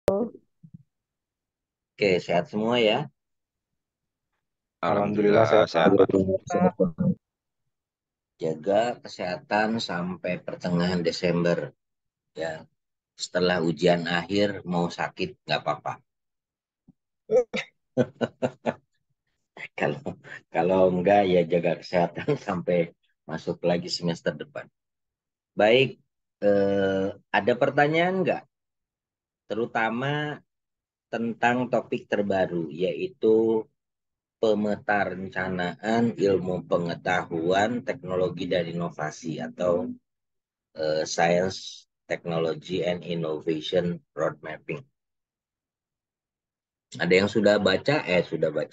Oke, sehat semua ya. Alhamdulillah sehat Sehat, Pak. sehat. Jaga kesehatan sampai pertengahan Desember ya. Setelah ujian akhir mau sakit nggak apa-apa. Kalau kalau enggak ya jaga kesehatan sampai masuk lagi semester depan. Baik, ada pertanyaan nggak? Terutama tentang topik terbaru yaitu pemeta rencanaan ilmu pengetahuan, teknologi dan inovasi atau Science, Technology, and Innovation Road Mapping. Ada yang sudah baca?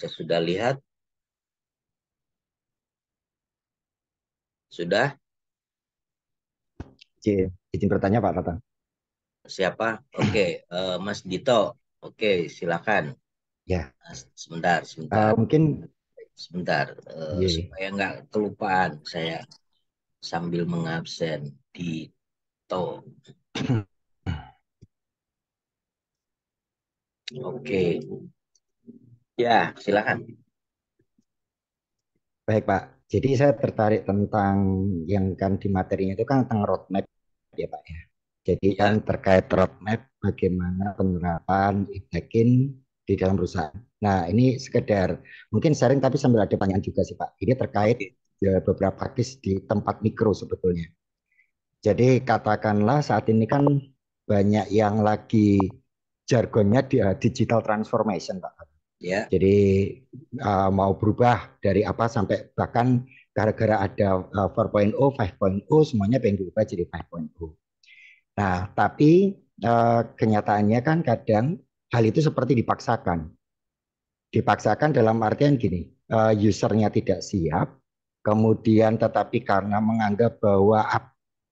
Sudah lihat? Sudah? Izin bertanya Pak Tatang. Siapa? Oke, Mas Dito. Oke, silakan. Ya, Sebentar, sebentar, mungkin sebentar. iya. Supaya nggak kelupaan, saya sambil mengabsen. Dito. Oke, ya silakan. Baik Pak. Jadi saya tertarik tentang yang kan di materinya itu kan tentang roadmap ya Pak ya. Jadi kan Ya, terkait roadmap bagaimana penerapan e-banking di dalam perusahaan. Nah ini sekedar mungkin sharing tapi sambil ada pertanyaan juga sih Pak. Ini terkait oke. beberapa case di tempat mikro sebetulnya. Jadi katakanlah saat ini kan banyak yang lagi jargonnya digital transformation Pak. Ya, Jadi mau berubah dari apa sampai bahkan gara-gara ada 4.0, 5.0 semuanya pengen berubah jadi 5.0. Nah, tapi kenyataannya kan kadang hal itu seperti dipaksakan. Dipaksakan dalam artian gini, usernya tidak siap, kemudian tetapi karena menganggap bahwa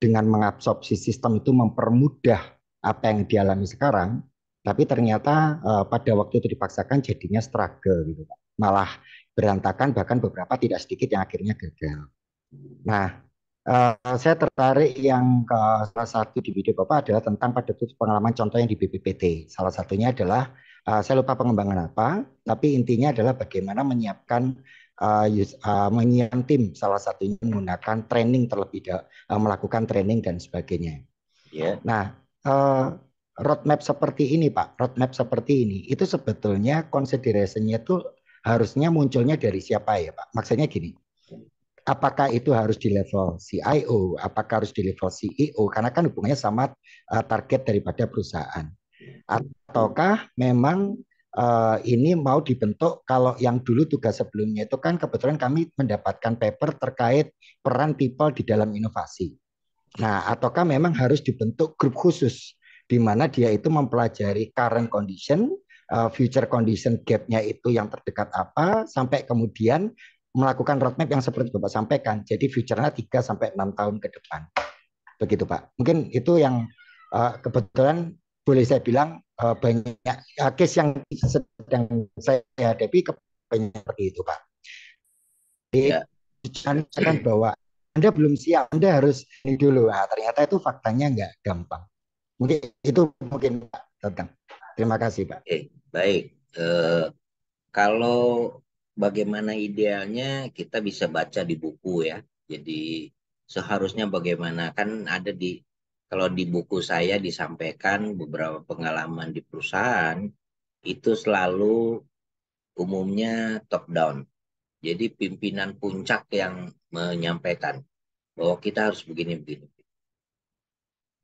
dengan mengabsorpsi sistem itu mempermudah apa yang dialami sekarang, tapi ternyata pada waktu itu dipaksakan jadinya struggle gitu, Pak. Malah berantakan bahkan beberapa tidak sedikit yang akhirnya gagal. Nah, saya tertarik yang ke salah satu di video Bapak adalah tentang pada pengalaman contoh yang di BPPT. Salah satunya adalah saya lupa pengembangan apa, tapi intinya adalah bagaimana menyiapkan menyiapkan tim salah satunya menggunakan training melakukan training dan sebagainya. ya. Nah, eh, roadmap seperti ini, Pak, roadmap seperti ini, itu sebetulnya consideration-nya itu harusnya munculnya dari siapa ya, Pak? Maksudnya gini, apakah itu harus di level CIO, apakah harus di level CEO, karena kan hubungannya sama target daripada perusahaan. Ataukah memang ini mau dibentuk kalau yang dulu tugas sebelumnya itu kan kebetulan kami mendapatkan paper terkait peran people di dalam inovasi. Nah, ataukah memang harus dibentuk grup khusus di mana dia itu mempelajari current condition, future condition gap-nya itu yang terdekat apa, sampai kemudian melakukan roadmap yang seperti Bapak sampaikan. Jadi future-nya 3 sampai 6 tahun ke depan. Begitu, Pak. Mungkin itu yang kebetulan boleh saya bilang banyak case yang sedang saya hadapi banyak seperti itu, Pak. Ya. Dikatakan bahwa Anda belum siap, Anda harus ini dulu. Nah, ternyata itu faktanya nggak gampang. Mungkin itu mungkin Pak tentang. Terima kasih Pak. Oke, baik. Eh, Kalau bagaimana idealnya kita bisa baca di buku ya. Jadi seharusnya bagaimana kan ada di kalau di buku saya disampaikan beberapa pengalaman di perusahaan itu selalu umumnya top down. Jadi pimpinan puncak yang menyampaikan bahwa kita harus begini-begini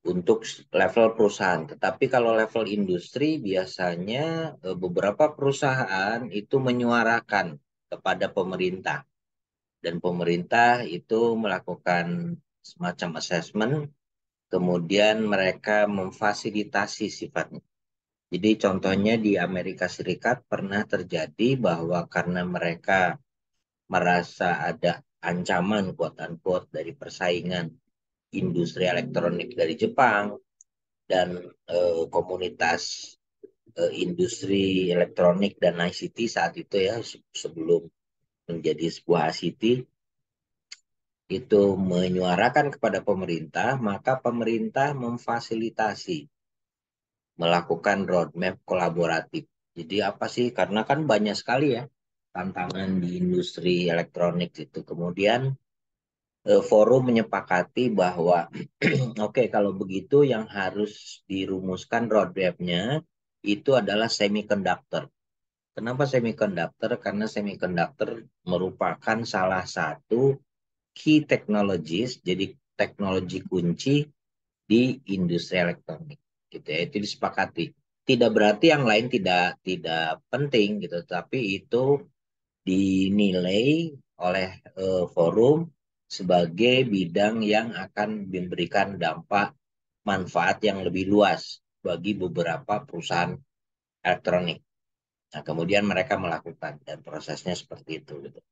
untuk level perusahaan. Tetapi kalau level industri biasanya beberapa perusahaan itu menyuarakan kepada pemerintah dan pemerintah itu melakukan semacam assessment, kemudian mereka memfasilitasi sifatnya. Jadi contohnya di Amerika Serikat pernah terjadi bahwa karena mereka merasa ada ancaman quote unquote dari persaingan industri elektronik dari Jepang dan komunitas industri elektronik dan ICT saat itu ya sebelum menjadi sebuah ICT itu menyuarakan kepada pemerintah, maka pemerintah memfasilitasi melakukan roadmap kolaboratif. Jadi apa sih? Karena kan banyak sekali ya tantangan di industri elektronik itu. Kemudian forum menyepakati bahwa oke, kalau begitu yang harus dirumuskan roadmap-nya itu adalah semiconductor. Kenapa semiconductor? Karena semiconductor merupakan salah satu key technologies, jadi teknologi kunci di industri elektronik. Gitu ya, itu disepakati. Tidak berarti yang lain tidak tidak penting gitu, tapi itu dinilai oleh forum sebagai bidang yang akan memberikan dampak manfaat yang lebih luas bagi beberapa perusahaan elektronik. Nah, kemudian mereka melakukan dan prosesnya seperti itu gitu.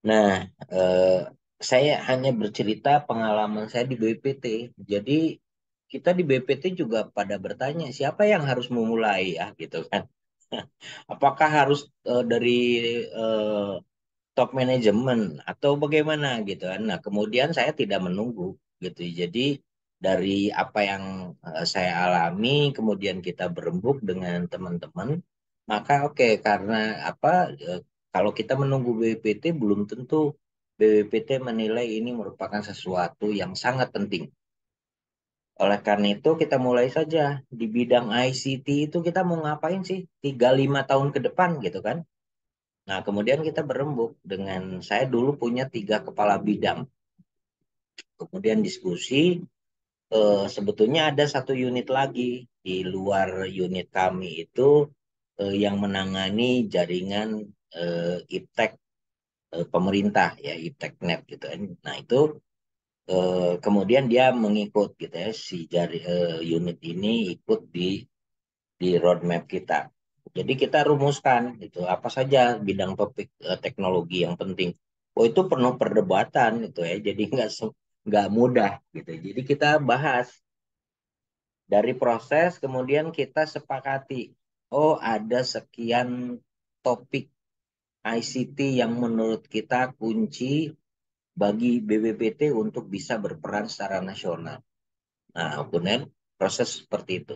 Nah, eh, saya hanya bercerita pengalaman saya di BPT. Jadi kita di BPT juga pada bertanya siapa yang harus memulai ya gitu kan. Apakah harus dari eh, top manajemen atau bagaimana gitu kan. Nah, kemudian saya tidak menunggu gitu. Jadi dari apa yang saya alami, kemudian kita berembuk dengan teman-teman, maka oke karena apa kalau kita menunggu BPT belum tentu BPT menilai ini merupakan sesuatu yang sangat penting. Oleh karena itu kita mulai saja di bidang ICT itu kita mau ngapain sih 3-5 tahun ke depan gitu kan. Nah, kemudian kita berembuk dengan saya dulu punya 3 kepala bidang. Kemudian diskusi, sebetulnya ada satu unit lagi di luar unit kami itu yang menangani jaringan IPTEK pemerintah ya, IPTEK Net gitu kan. Nah, itu kemudian dia mengikut gitu ya, si unit ini ikut di roadmap kita. Jadi kita rumuskan itu apa saja bidang topik teknologi yang penting. Oh itu penuh perdebatan itu ya. Jadi nggak mudah gitu. Jadi kita bahas dari proses kemudian kita sepakati. Oh ada sekian topik ICT yang menurut kita kunci bagi BPPT untuk bisa berperan secara nasional. Nah, kemudian proses seperti itu.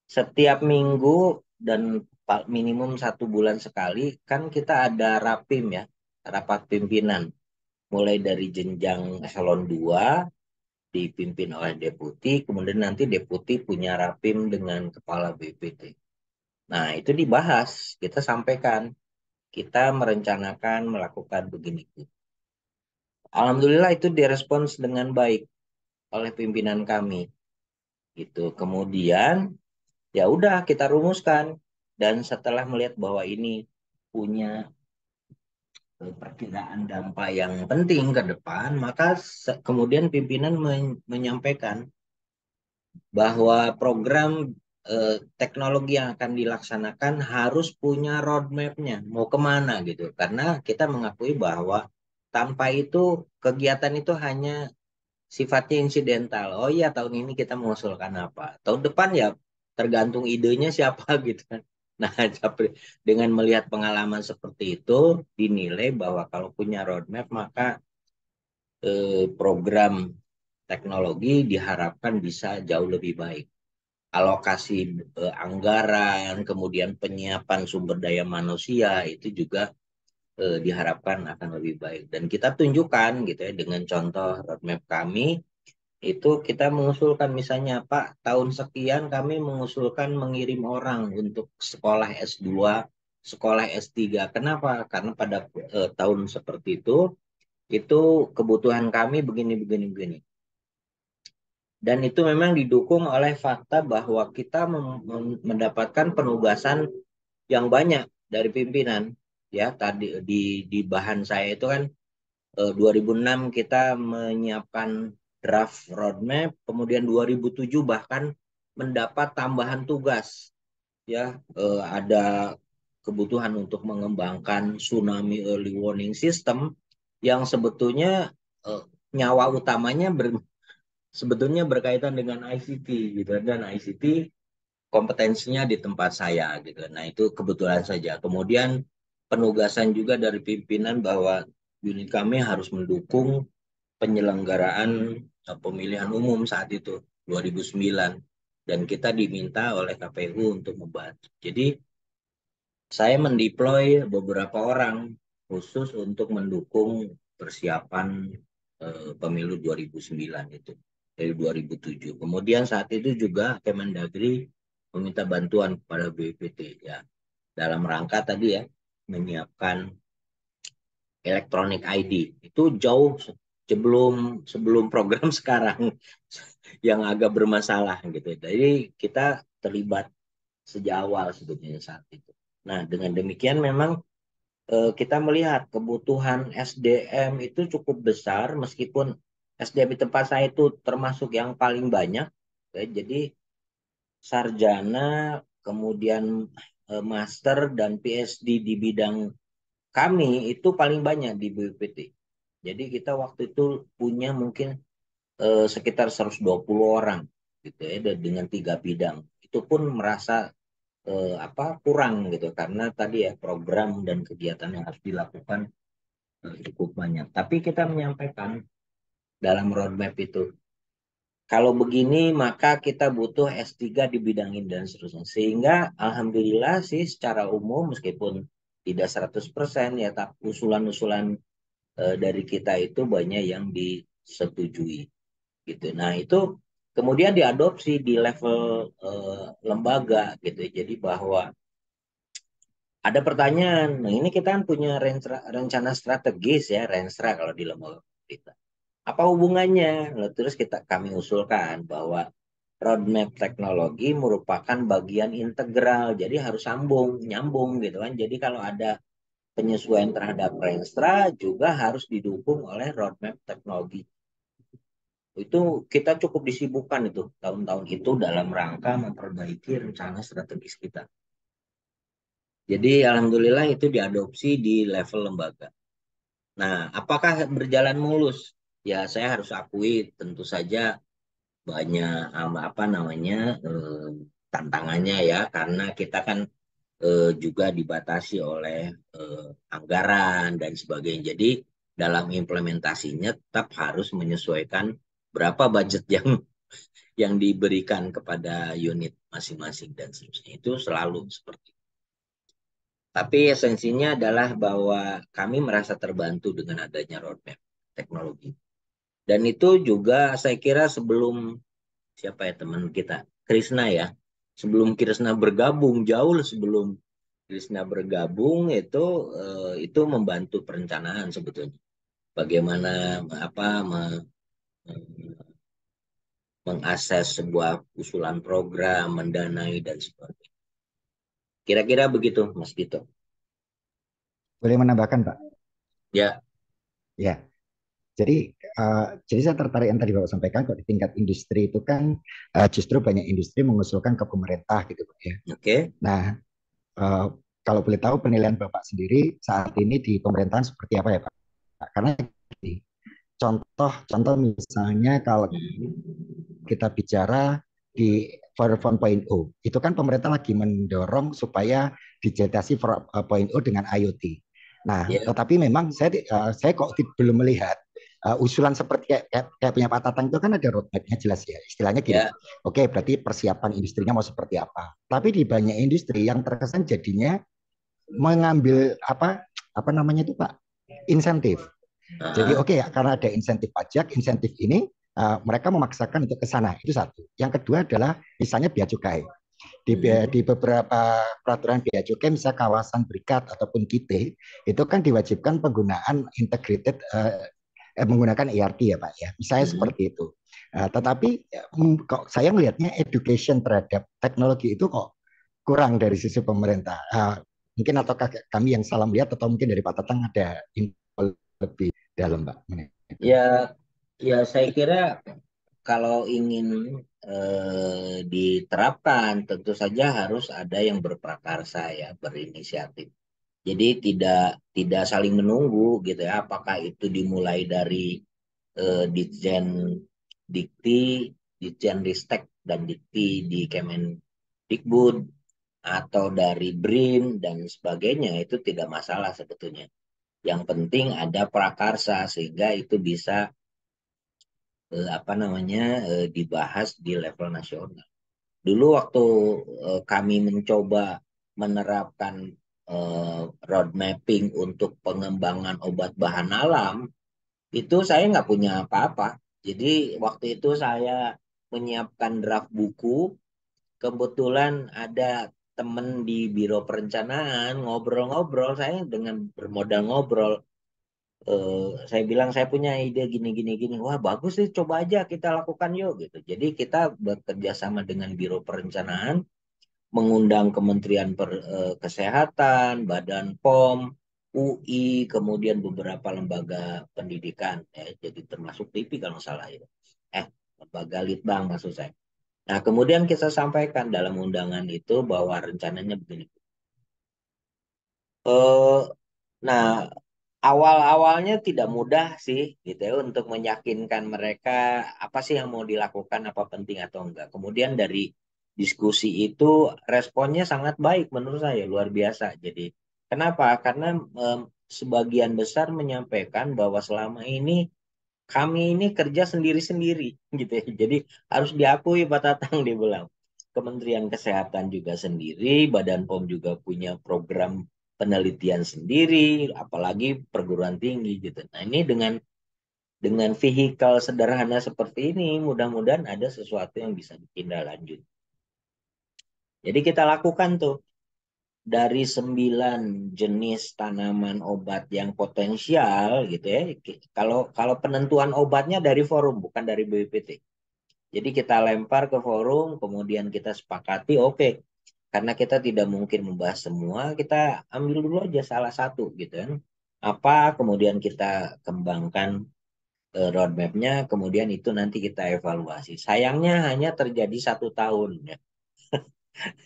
Setiap minggu dan minimum 1 bulan sekali kan kita ada rapim ya, rapat pimpinan. Mulai dari jenjang eselon 2 dipimpin oleh deputi, kemudian nanti deputi punya rapim dengan kepala BPT. Nah, itu dibahas, kita sampaikan, kita merencanakan melakukan begini. Alhamdulillah itu direspons dengan baik oleh pimpinan kami. Gitu. Kemudian ya udah kita rumuskan dan setelah melihat bahwa ini punya perkiraan dampak yang penting ke depan maka kemudian pimpinan menyampaikan bahwa program teknologi yang akan dilaksanakan harus punya roadmap-nya mau kemana gitu karena kita mengakui bahwa tanpa itu kegiatan itu hanya sifatnya insidental. Oh iya, tahun ini kita mengusulkan apa. Tahun depan ya tergantung idenya siapa gitu kan. Nah, dengan melihat pengalaman seperti itu, dinilai bahwa kalau punya roadmap, maka program teknologi diharapkan bisa jauh lebih baik. Alokasi anggaran, kemudian penyiapan sumber daya manusia, itu juga diharapkan akan lebih baik. Dan kita tunjukkan gitu ya, dengan contoh roadmap kami, itu kita mengusulkan misalnya Pak tahun sekian kami mengusulkan mengirim orang untuk sekolah S2, sekolah S3. Kenapa? Karena pada tahun seperti itu kebutuhan kami begini begini begini. Dan itu memang didukung oleh fakta bahwa kita mendapatkan penugasan yang banyak dari pimpinan. Ya, tadi di bahan saya itu kan 2006 kita menyiapkan draft roadmap, kemudian 2007 bahkan mendapat tambahan tugas. Ya, ada kebutuhan untuk mengembangkan tsunami early warning system yang sebetulnya eh, nyawa utamanya sebetulnya berkaitan dengan ICT gitu dan ICT kompetensinya di tempat saya gitu. Nah, itu kebetulan saja. Kemudian penugasan juga dari pimpinan bahwa unit kami harus mendukung penyelenggaraan pemilihan umum saat itu 2009. dan kita diminta oleh KPU untuk membantu. Jadi saya mendeploy beberapa orang khusus untuk mendukung persiapan pemilu 2009 itu dari 2007. Kemudian saat itu juga Kemendagri meminta bantuan kepada BPT ya dalam rangka tadi ya menyiapkan electronic ID. Itu jauh sebelum sebelum program sekarang yang agak bermasalah gitu. Jadi kita terlibat sejak awal sebetulnya saat itu. Nah, dengan demikian memang kita melihat kebutuhan SDM itu cukup besar meskipun SDM di tempat saya itu termasuk yang paling banyak. Jadi sarjana, kemudian master dan PhD di bidang kami itu paling banyak di BPT. Jadi kita waktu itu punya mungkin sekitar 120 orang gitu ya dengan 3 bidang. Itu pun merasa apa kurang gitu karena tadi ya program dan kegiatan yang harus dilakukan cukup banyak. Tapi kita menyampaikan dalam roadmap itu kalau begini maka kita butuh S3 di bidang ini dan seterusnya. Sehingga alhamdulillah sih secara umum meskipun tidak 100% ya tapi usulan-usulan dari kita itu banyak yang disetujui gitu. Nah, itu kemudian diadopsi di level lembaga gitu. Jadi bahwa ada pertanyaan, nah ini kita kan punya rencana strategis ya, Renstra kalau di lembaga kita. Apa hubungannya? Lalu terus kami usulkan bahwa roadmap teknologi merupakan bagian integral, jadi harus nyambung gitu kan. Jadi kalau ada penyesuaian terhadap Renstra juga harus didukung oleh roadmap teknologi. Itu kita cukup disibukkan itu tahun-tahun itu dalam rangka memperbaiki rencana strategis kita. Jadi alhamdulillah itu diadopsi di level lembaga. Nah, apakah berjalan mulus? Ya, saya harus akui tentu saja banyak apa namanya tantangannya ya karena kita kan juga dibatasi oleh anggaran dan sebagainya. Jadi dalam implementasinya tetap harus menyesuaikan berapa budget yang diberikan kepada unit masing-masing dan seterusnya. Itu selalu seperti itu. Tapi esensinya adalah bahwa kami merasa terbantu dengan adanya roadmap teknologi. Dan itu juga saya kira sebelum siapa ya teman kita, Krisna ya. Sebelum Krisna bergabung, jauh sebelum Krisna bergabung itu membantu perencanaan sebetulnya. Bagaimana apa mengakses sebuah usulan program, mendanai dan sebagainya. Kira-kira begitu, Mas Dito. Boleh menambahkan, Pak? Ya, Ya, jadi saya tertarik yang tadi Bapak sampaikan, kok di tingkat industri itu kan justru banyak industri mengusulkan ke pemerintah gitu, Pak ya. oke. Nah, eh, kalau boleh tahu penilaian Bapak sendiri saat ini di pemerintahan seperti apa ya, Pak? Karena gini, contoh misalnya kalau kita bicara di 4.0, itu kan pemerintah lagi mendorong supaya digitasi 4.0 dengan IoT. Nah, Ya, tetapi memang saya kok belum melihat usulan seperti kayak punya Pak Tatang itu kan ada roadmap-nya jelas ya. Istilahnya gini, ya, oke berarti persiapan industrinya mau seperti apa. Tapi di banyak industri yang terkesan jadinya mengambil apa namanya itu Pak, insentif. Jadi ah, oke ya, karena ada insentif pajak, insentif ini mereka memaksakan untuk ke sana. Itu satu. Yang kedua adalah misalnya bea cukai. Di beberapa peraturan bea cukai, misalnya kawasan berikat ataupun KITE, itu kan diwajibkan penggunaan integrated menggunakan ERP ya Pak ya. Misalnya seperti itu. Tetapi kok saya melihatnya education terhadap teknologi itu kok kurang dari sisi pemerintah. Mungkin ataukah kami yang salah melihat atau mungkin dari Pak Tatang ada info lebih dalam Pak. Itu. ya, ya. Saya kira kalau ingin diterapkan, tentu saja harus ada yang berprakarsa ya, berinisiatif. Jadi tidak tidak saling menunggu gitu ya. Apakah itu dimulai dari Ditjen Dikti, Ditjen Ristek dan Dikti di Kemendikbud atau dari BRIN dan sebagainya itu tidak masalah sebetulnya. Yang penting ada prakarsa sehingga itu bisa apa namanya dibahas di level nasional. Dulu waktu kami mencoba menerapkan road mapping untuk pengembangan obat bahan alam, itu saya nggak punya apa-apa. Jadi waktu itu saya menyiapkan draft buku, kebetulan ada temen di Biro Perencanaan, ngobrol-ngobrol, saya dengan bermodal ngobrol, saya bilang saya punya ide gini gini gini, wah bagus sih, coba aja kita lakukan yuk gitu. Jadi kita bekerja sama dengan Biro Perencanaan, mengundang Kementerian Kesehatan, Badan POM, UI, kemudian beberapa lembaga pendidikan, ya, jadi termasuk TV kalau nggak salah itu. Lembaga Litbang maksud saya. Nah, kemudian kita sampaikan dalam undangan itu bahwa rencananya begini. Eh, nah, awal-awalnya tidak mudah sih, gitu ya, untuk meyakinkan mereka apa sih yang mau dilakukan, apa penting atau enggak. Kemudian dari diskusi itu responnya sangat baik menurut saya, luar biasa. Jadi, kenapa? Karena em, sebagian besar menyampaikan bahwa selama ini kami ini kerja sendiri-sendiri gitu ya. Jadi harus diakui Pak Tatang dibilang. Kementerian Kesehatan juga sendiri, Badan POM juga punya program penelitian sendiri, apalagi perguruan tinggi gitu. Nah, ini dengan vehikel sederhana seperti ini, mudah-mudahan ada sesuatu yang bisa ditindaklanjuti. Jadi kita lakukan tuh dari 9 jenis tanaman obat yang potensial gitu ya. Kalau kalau penentuan obatnya dari forum bukan dari BPPT. Jadi kita lempar ke forum, kemudian kita sepakati, oke, karena kita tidak mungkin membahas semua, kita ambil dulu aja salah satu gitu kan. Apa, kemudian kita kembangkan roadmap-nya, kemudian itu nanti kita evaluasi. Sayangnya hanya terjadi 1 tahun ya.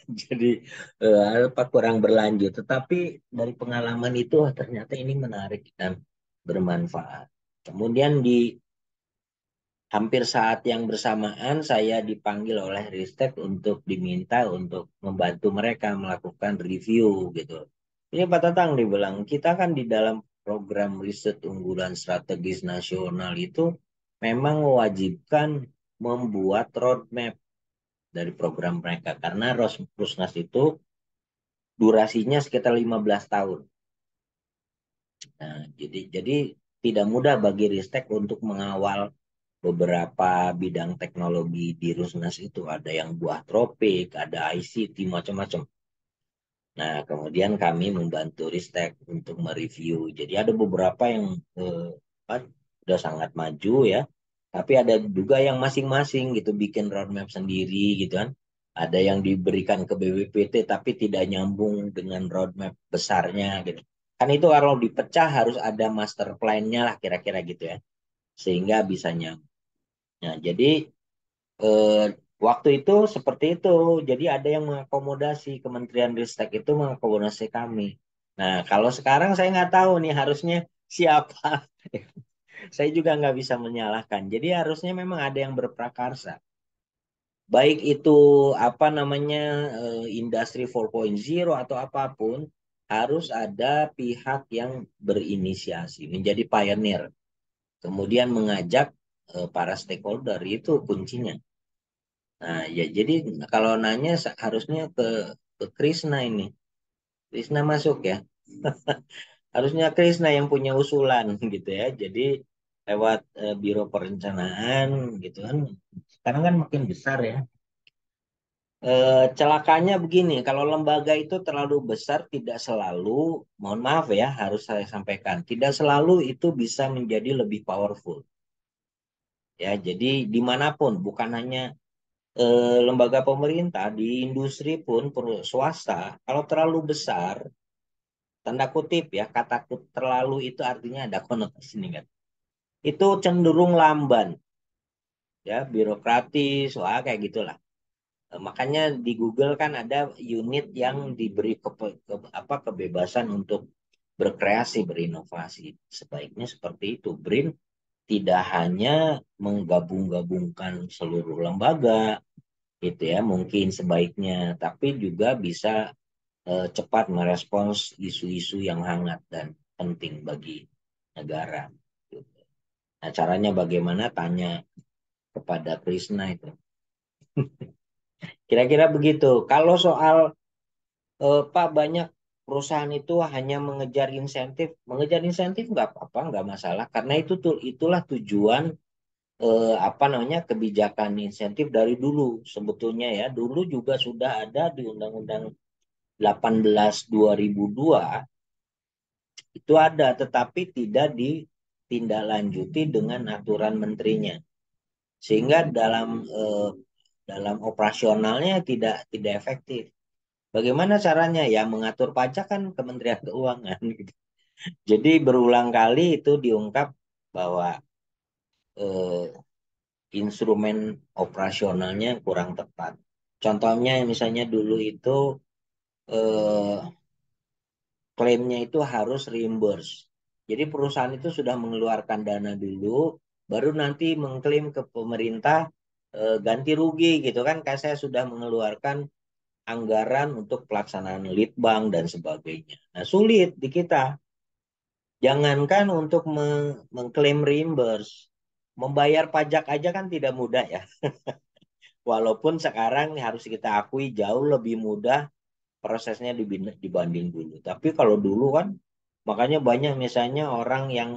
Jadi apa kurang berlanjut. Tetapi dari pengalaman itu ternyata ini menarik dan bermanfaat. Kemudian di hampir saat yang bersamaan saya dipanggil oleh Ristek untuk diminta untuk membantu mereka melakukan review gitu. Ini Pak Tatang dibilang, kita kan di dalam program riset unggulan strategis nasional itu memang mewajibkan membuat roadmap dari program mereka. Karena Rusnas itu durasinya sekitar 15 tahun. Nah, jadi tidak mudah bagi Ristek untuk mengawal beberapa bidang teknologi di Rusnas itu. Ada yang buah tropik, ada ICT, macam-macam. Nah, kemudian kami membantu Ristek untuk mereview. Jadi ada beberapa yang kan, udah sangat maju ya, tapi ada juga yang masing-masing gitu bikin roadmap sendiri gitu kan. Ada yang diberikan ke BPPT tapi tidak nyambung dengan roadmap besarnya gitu. Kan itu kalau dipecah harus ada master plan-nya lah kira-kira gitu ya. Sehingga bisa nyambung. Nah, jadi eh, waktu itu seperti itu. Jadi ada yang mengakomodasi Kementerian Ristek itu mengakomodasi kami. Nah, kalau sekarang saya nggak tahu nih harusnya siapa. Saya juga nggak bisa menyalahkan. Jadi harusnya memang ada yang berprakarsa. Baik itu apa namanya industri 4.0 atau apapun, harus ada pihak yang berinisiasi, menjadi pioneer. Kemudian mengajak para stakeholder itu kuncinya. Nah, ya jadi kalau nanya harusnya ke Krisna ini. Krisna masuk ya. Harusnya Krisna yang punya usulan gitu ya. Jadi lewat Biro Perencanaan gitu kan. Sekarang kan makin besar ya. Celakanya begini, kalau lembaga itu terlalu besar tidak selalu, mohon maaf ya, harus saya sampaikan, tidak selalu itu bisa menjadi lebih powerful. Ya, jadi dimanapun, bukan hanya lembaga pemerintah, di industri pun swasta, kalau terlalu besar, tanda kutip ya, kata terlalu itu artinya ada konotasi negatif. Itu cenderung lamban, ya, birokratis, wah kayak gitulah. Makanya di Google kan ada unit yang diberi apa, kebebasan untuk berkreasi, berinovasi. Sebaiknya seperti itu. BRIN tidak hanya menggabung-gabungkan seluruh lembaga, gitu ya, mungkin sebaiknya, tapi juga bisa cepat merespons isu-isu yang hangat dan penting bagi negara. Gitu. Nah, caranya bagaimana? Tanya kepada Krishna itu. Kira-kira begitu. Kalau soal Pak, banyak perusahaan itu hanya mengejar insentif nggak apa-apa, nggak masalah, karena itulah tujuan apa namanya kebijakan insentif dari dulu sebetulnya ya. Dulu juga sudah ada di Undang-Undang 18 2002 itu ada, tetapi tidak ditindaklanjuti dengan aturan menterinya, sehingga dalam operasionalnya tidak efektif. Bagaimana caranya? Ya mengatur pajak kan Kementerian Keuangan gitu. Jadi berulang kali itu diungkap bahwa eh, instrumen operasionalnya kurang tepat. Contohnya misalnya dulu itu eh, klaimnya itu harus reimburse. Jadi perusahaan itu sudah mengeluarkan dana dulu, baru nanti mengklaim ke pemerintah ganti rugi gitu kan. Kayak saya sudah mengeluarkan anggaran untuk pelaksanaan lead bank dan sebagainya. Nah, sulit di kita. Jangankan untuk mengklaim reimburse, membayar pajak aja kan tidak mudah ya. Walaupun sekarang harus kita akui jauh lebih mudah prosesnya dibanding dulu. Tapi kalau dulu kan, makanya banyak misalnya orang yang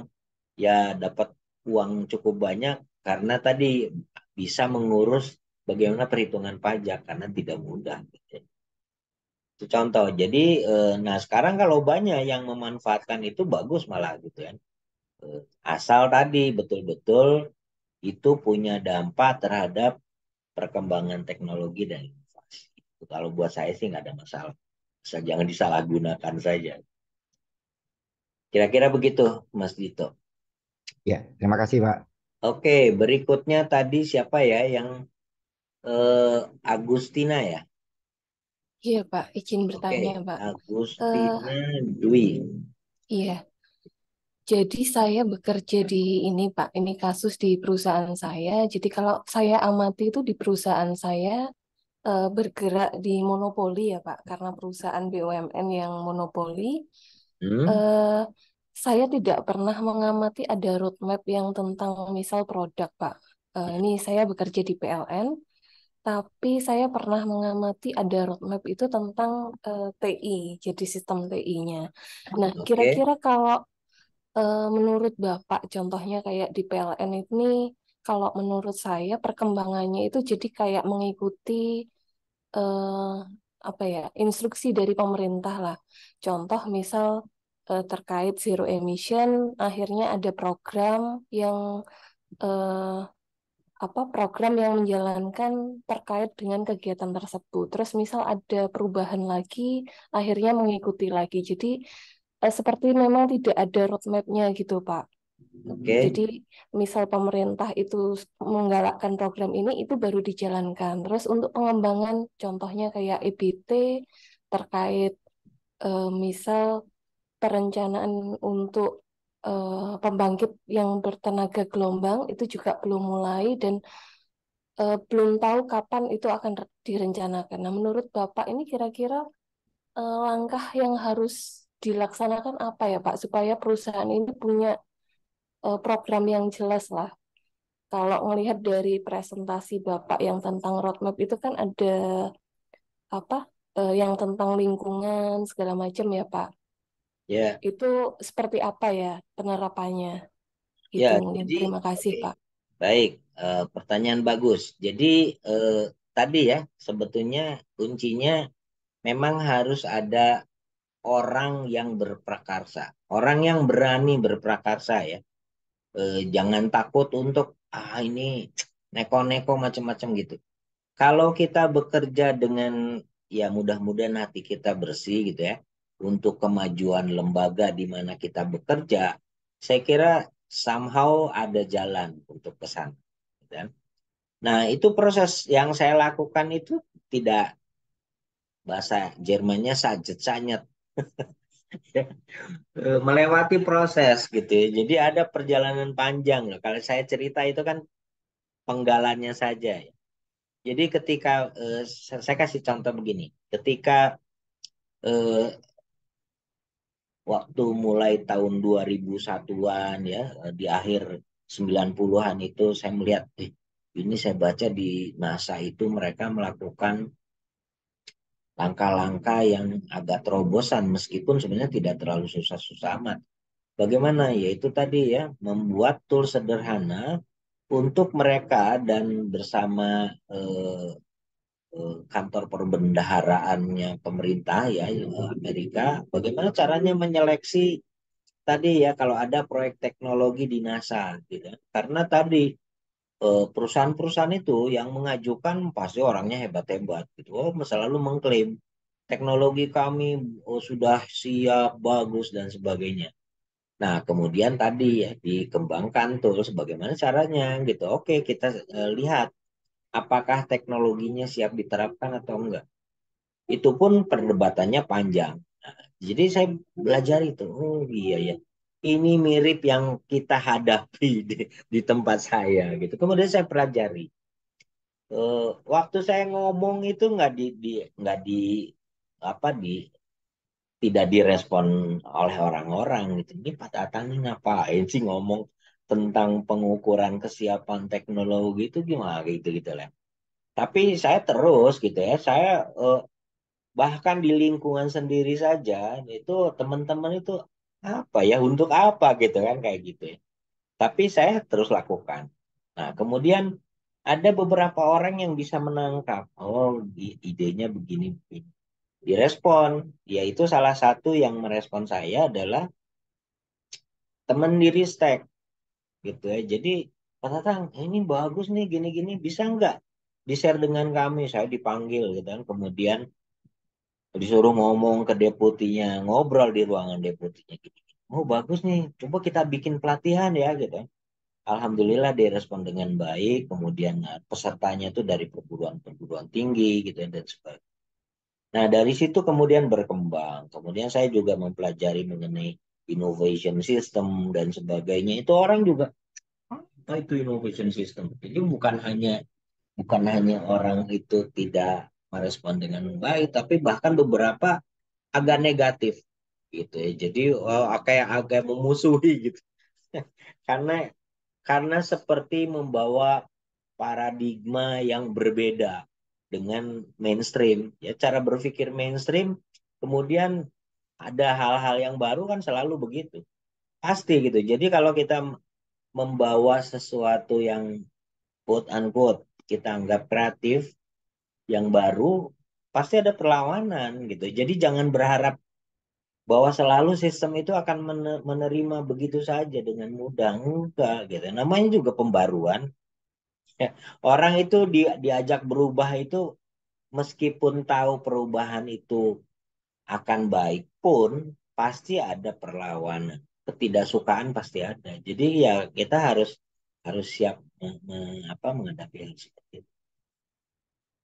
ya dapat uang cukup banyak karena tadi bisa mengurus bagaimana perhitungan pajak karena tidak mudah. Itu contoh. Jadi, nah sekarang kalau banyak yang memanfaatkan itu bagus malah gitu kan. Eh, Asal tadi betul-betul itu punya dampak terhadap perkembangan teknologi dan inovasi. Itu kalau buat saya sih nggak ada masalah. Asal jangan disalahgunakan saja. Kira-kira begitu, Mas Dito. Ya, terima kasih Pak. Oke, berikutnya tadi siapa ya yang Agustina ya? Iya, Pak. Izin Oke, bertanya, Pak. Eh, Agustina Dwi. iya. Jadi saya bekerja di ini, Pak. Ini kasus di perusahaan saya. Jadi kalau saya amati itu di perusahaan saya bergerak di monopoli ya, Pak. Karena perusahaan BUMN yang monopoli, Hmm? eh, saya tidak pernah mengamati ada roadmap yang tentang misal produk, Pak. Ini saya bekerja di PLN. Tapi saya pernah mengamati ada roadmap itu tentang TI, jadi sistem TI-nya. Nah, Oke. kira-kira kalau menurut Bapak, contohnya kayak di PLN ini, kalau menurut saya perkembangannya itu jadi kayak mengikuti eh, apa ya, instruksi dari pemerintah lah. Contoh misal terkait zero emission, akhirnya ada program yang eh, program yang menjalankan terkait dengan kegiatan tersebut. Terus misal ada perubahan lagi, akhirnya mengikuti lagi. Jadi seperti memang tidak ada roadmap-nya gitu, Pak. Oke. Jadi misal pemerintah itu menggalakkan program ini, itu baru dijalankan. Terus untuk pengembangan, contohnya kayak EBT terkait misal perencanaan untuk pembangkit yang bertenaga gelombang itu juga belum mulai dan belum tahu kapan itu akan direncanakan. Nah, menurut Bapak ini kira-kira langkah yang harus dilaksanakan apa ya, Pak, supaya perusahaan ini punya program yang jelas lah. Kalau melihat dari presentasi Bapak yang tentang roadmap itu kan ada apa yang tentang lingkungan segala macam ya, Pak. Ya, Itu seperti apa ya penerapannya? ya. Itu mungkin. Jadi, Terima kasih, oke. Pak. Baik, pertanyaan bagus. Jadi tadi ya sebetulnya kuncinya memang harus ada orang yang berprakarsa, orang yang berani berprakarsa ya. Jangan takut untuk ini neko-neko macam-macam gitu. Kalau kita bekerja dengan ya mudah-mudahan hati kita bersih gitu ya untuk kemajuan lembaga di mana kita bekerja, saya kira somehow ada jalan untuk ke sana. Gitu kan. Nah, itu proses yang saya lakukan itu tidak bahasa Jermannya sajet sanyet melewati proses gitu ya. Jadi ada perjalanan panjang loh. Kalau saya cerita itu kan penggalannya saja ya. Jadi ketika saya kasih contoh begini, ketika eh, waktu mulai tahun 2001-an ya di akhir 90-an itu saya melihat Ini saya baca di NASA itu mereka melakukan langkah-langkah yang agak terobosan meskipun sebenarnya tidak terlalu susah-susah amat. Bagaimana? Yaitu tadi ya, membuat tool sederhana untuk mereka dan bersama kantor perbendaharaannya pemerintah ya Amerika, bagaimana caranya menyeleksi tadi ya kalau ada proyek teknologi di NASA gitu. Karena tadi perusahaan-perusahaan itu yang mengajukan pasti orangnya hebat-hebat gitu. Oh, selalu mengklaim teknologi kami sudah siap, bagus dan sebagainya. Nah, kemudian tadi ya dikembangkan tuh bagaimana caranya gitu. Oke, kita lihat apakah teknologinya siap diterapkan atau enggak. Itu pun perdebatannya panjang. Nah, jadi saya belajar itu. Oh iya ya. Ini mirip yang kita hadapi di tempat saya gitu. Kemudian saya pelajari. Waktu saya ngomong itu nggak di apa di tidak direspon oleh orang-orang gitu. Ini Pak Tatang ini ngapain sih ngomong tentang pengukuran kesiapan teknologi itu gimana gitu gitu lah. Tapi saya terus gitu ya. Saya bahkan di lingkungan sendiri saja itu teman-teman itu apa ya untuk apa gitu kan kayak gitu ya. Tapi saya terus lakukan. Nah, kemudian ada beberapa orang yang bisa menangkap, oh idenya begini, begini. Direspon. Yaitu salah satu yang merespon saya adalah teman di Ristek gitu ya. Jadi Pak Tatang, ini bagus nih gini-gini, bisa nggak di-share dengan kami? Saya dipanggil gitu kan. Kemudian disuruh ngomong ke deputinya, ngobrol di ruangan deputinya gitu. Oh bagus nih, coba kita bikin pelatihan ya gitu. Alhamdulillah direspon dengan baik, kemudian pesertanya itu dari perguruan-perguruan tinggi gitu ya, dan sebagainya. Nah dari situ kemudian berkembang, kemudian saya juga mempelajari mengenai innovation system dan sebagainya. Itu orang juga, apa itu innovation system? Jadi bukan hanya orang itu tidak merespon dengan baik, tapi bahkan beberapa agak negatif gitu ya. Jadi kayak agak memusuhi gitu. Karena karena seperti membawa paradigma yang berbeda dengan mainstream. Ya cara berpikir mainstream, kemudian ada hal-hal yang baru kan selalu begitu. Pasti gitu. Jadi kalau kita membawa sesuatu yang quote unquote kita anggap kreatif, yang baru, pasti ada perlawanan gitu. Jadi jangan berharap bahwa selalu sistem itu akan menerima begitu saja dengan mudah. Enggak gitu. Namanya juga pembaruan. Ya, orang itu diajak berubah itu meskipun tahu perubahan itu akan baik pun pasti ada perlawanan. Ketidaksukaan pasti ada. Jadi ya kita harus harus siap menghadapi hal seperti itu.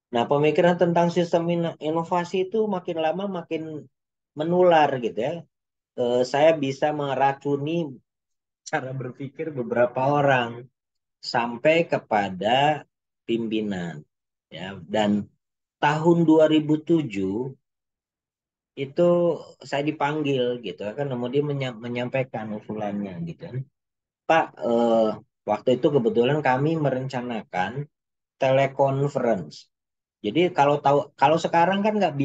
Nah, pemikiran tentang sistem inovasi itu makin lama makin menular gitu ya. Saya bisa meracuni cara berpikir beberapa orang sampai kepada pimpinan ya. Dan tahun 2007 itu saya dipanggil gitu kan, kemudian menyampaikan usulannya gitu kan. Pak, waktu itu kebetulan kami merencanakan teleconference. Jadi kalau sekarang kan nggak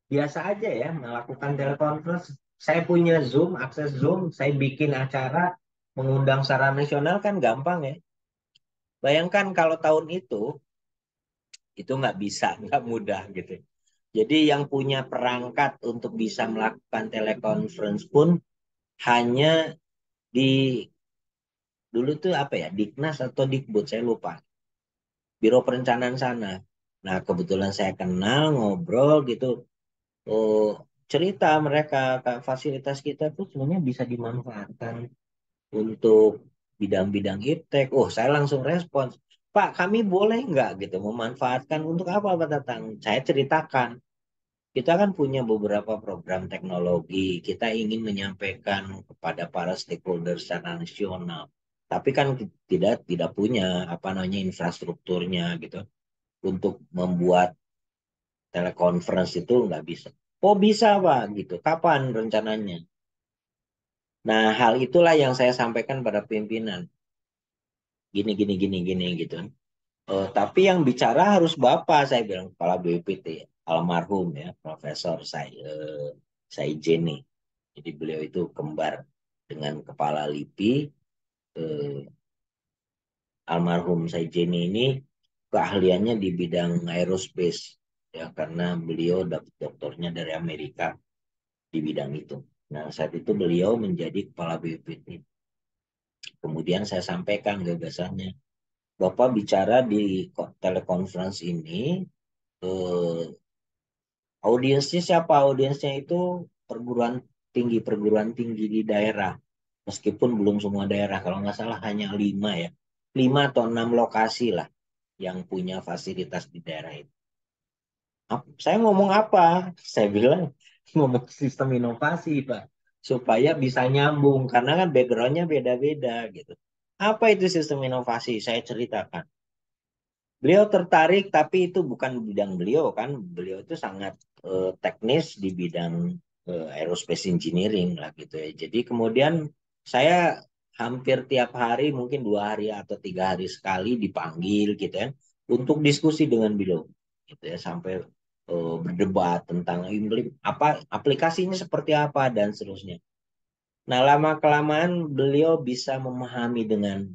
biasa aja ya melakukan teleconference. Saya punya Zoom, akses Zoom, saya bikin acara mengundang secara nasional kan gampang ya. Bayangkan kalau tahun itu nggak bisa, nggak mudah gitu. Jadi yang punya perangkat untuk bisa melakukan teleconference pun hanya di dulu tuh apa ya, Diknas atau Dikbud, saya lupa. Biro Perencanaan sana. Nah, kebetulan saya kenal, ngobrol gitu. Oh, cerita mereka, fasilitas kita tuh sebenarnya bisa dimanfaatkan untuk bidang-bidang iptek. Oh, saya langsung respons. Pak, kami boleh nggak gitu memanfaatkan untuk apa, Pak Tatang? Saya ceritakan. Kita kan punya beberapa program teknologi. Kita ingin menyampaikan kepada para stakeholder secara nasional. Tapi kan tidak punya apa namanya infrastrukturnya gitu untuk membuat telekonferensi itu nggak bisa. Oh bisa Pak gitu. Kapan rencananya? Nah hal itulah yang saya sampaikan pada pimpinan. Gini gini gini gini gitu. Tapi yang bicara harus Bapak, saya bilang kepala BPT, almarhum ya, Profesor Saijeni. Jadi beliau itu kembar dengan kepala LIPI. Eh, Almarhum Saijeni ini keahliannya di bidang aerospace ya, karena beliau dapat doktornya dari Amerika di bidang itu. Nah, saat itu beliau menjadi kepala BPT. Kemudian saya sampaikan gagasannya. Bapak bicara di telekonferensi ini, eh, audiensnya siapa? Audiensnya itu perguruan tinggi di daerah. Meskipun belum semua daerah, kalau nggak salah hanya 5 ya. 5 atau 6 lokasi lah yang punya fasilitas di daerah itu. Saya ngomong apa? Saya bilang ngomong sistem inovasi, Pak. Supaya bisa nyambung, karena kan backgroundnya beda-beda gitu. Apa itu sistem inovasi? Saya ceritakan. Beliau tertarik, tapi itu bukan bidang beliau kan. Beliau itu sangat teknis di bidang aerospace engineering lah gitu ya. Jadi kemudian saya hampir tiap hari, mungkin 2 hari atau 3 hari sekali dipanggil gitu ya, untuk diskusi dengan beliau, gitu ya, sampai berdebat tentang apa aplikasinya seperti apa dan seterusnya. Nah, lama kelamaan beliau bisa memahami dengan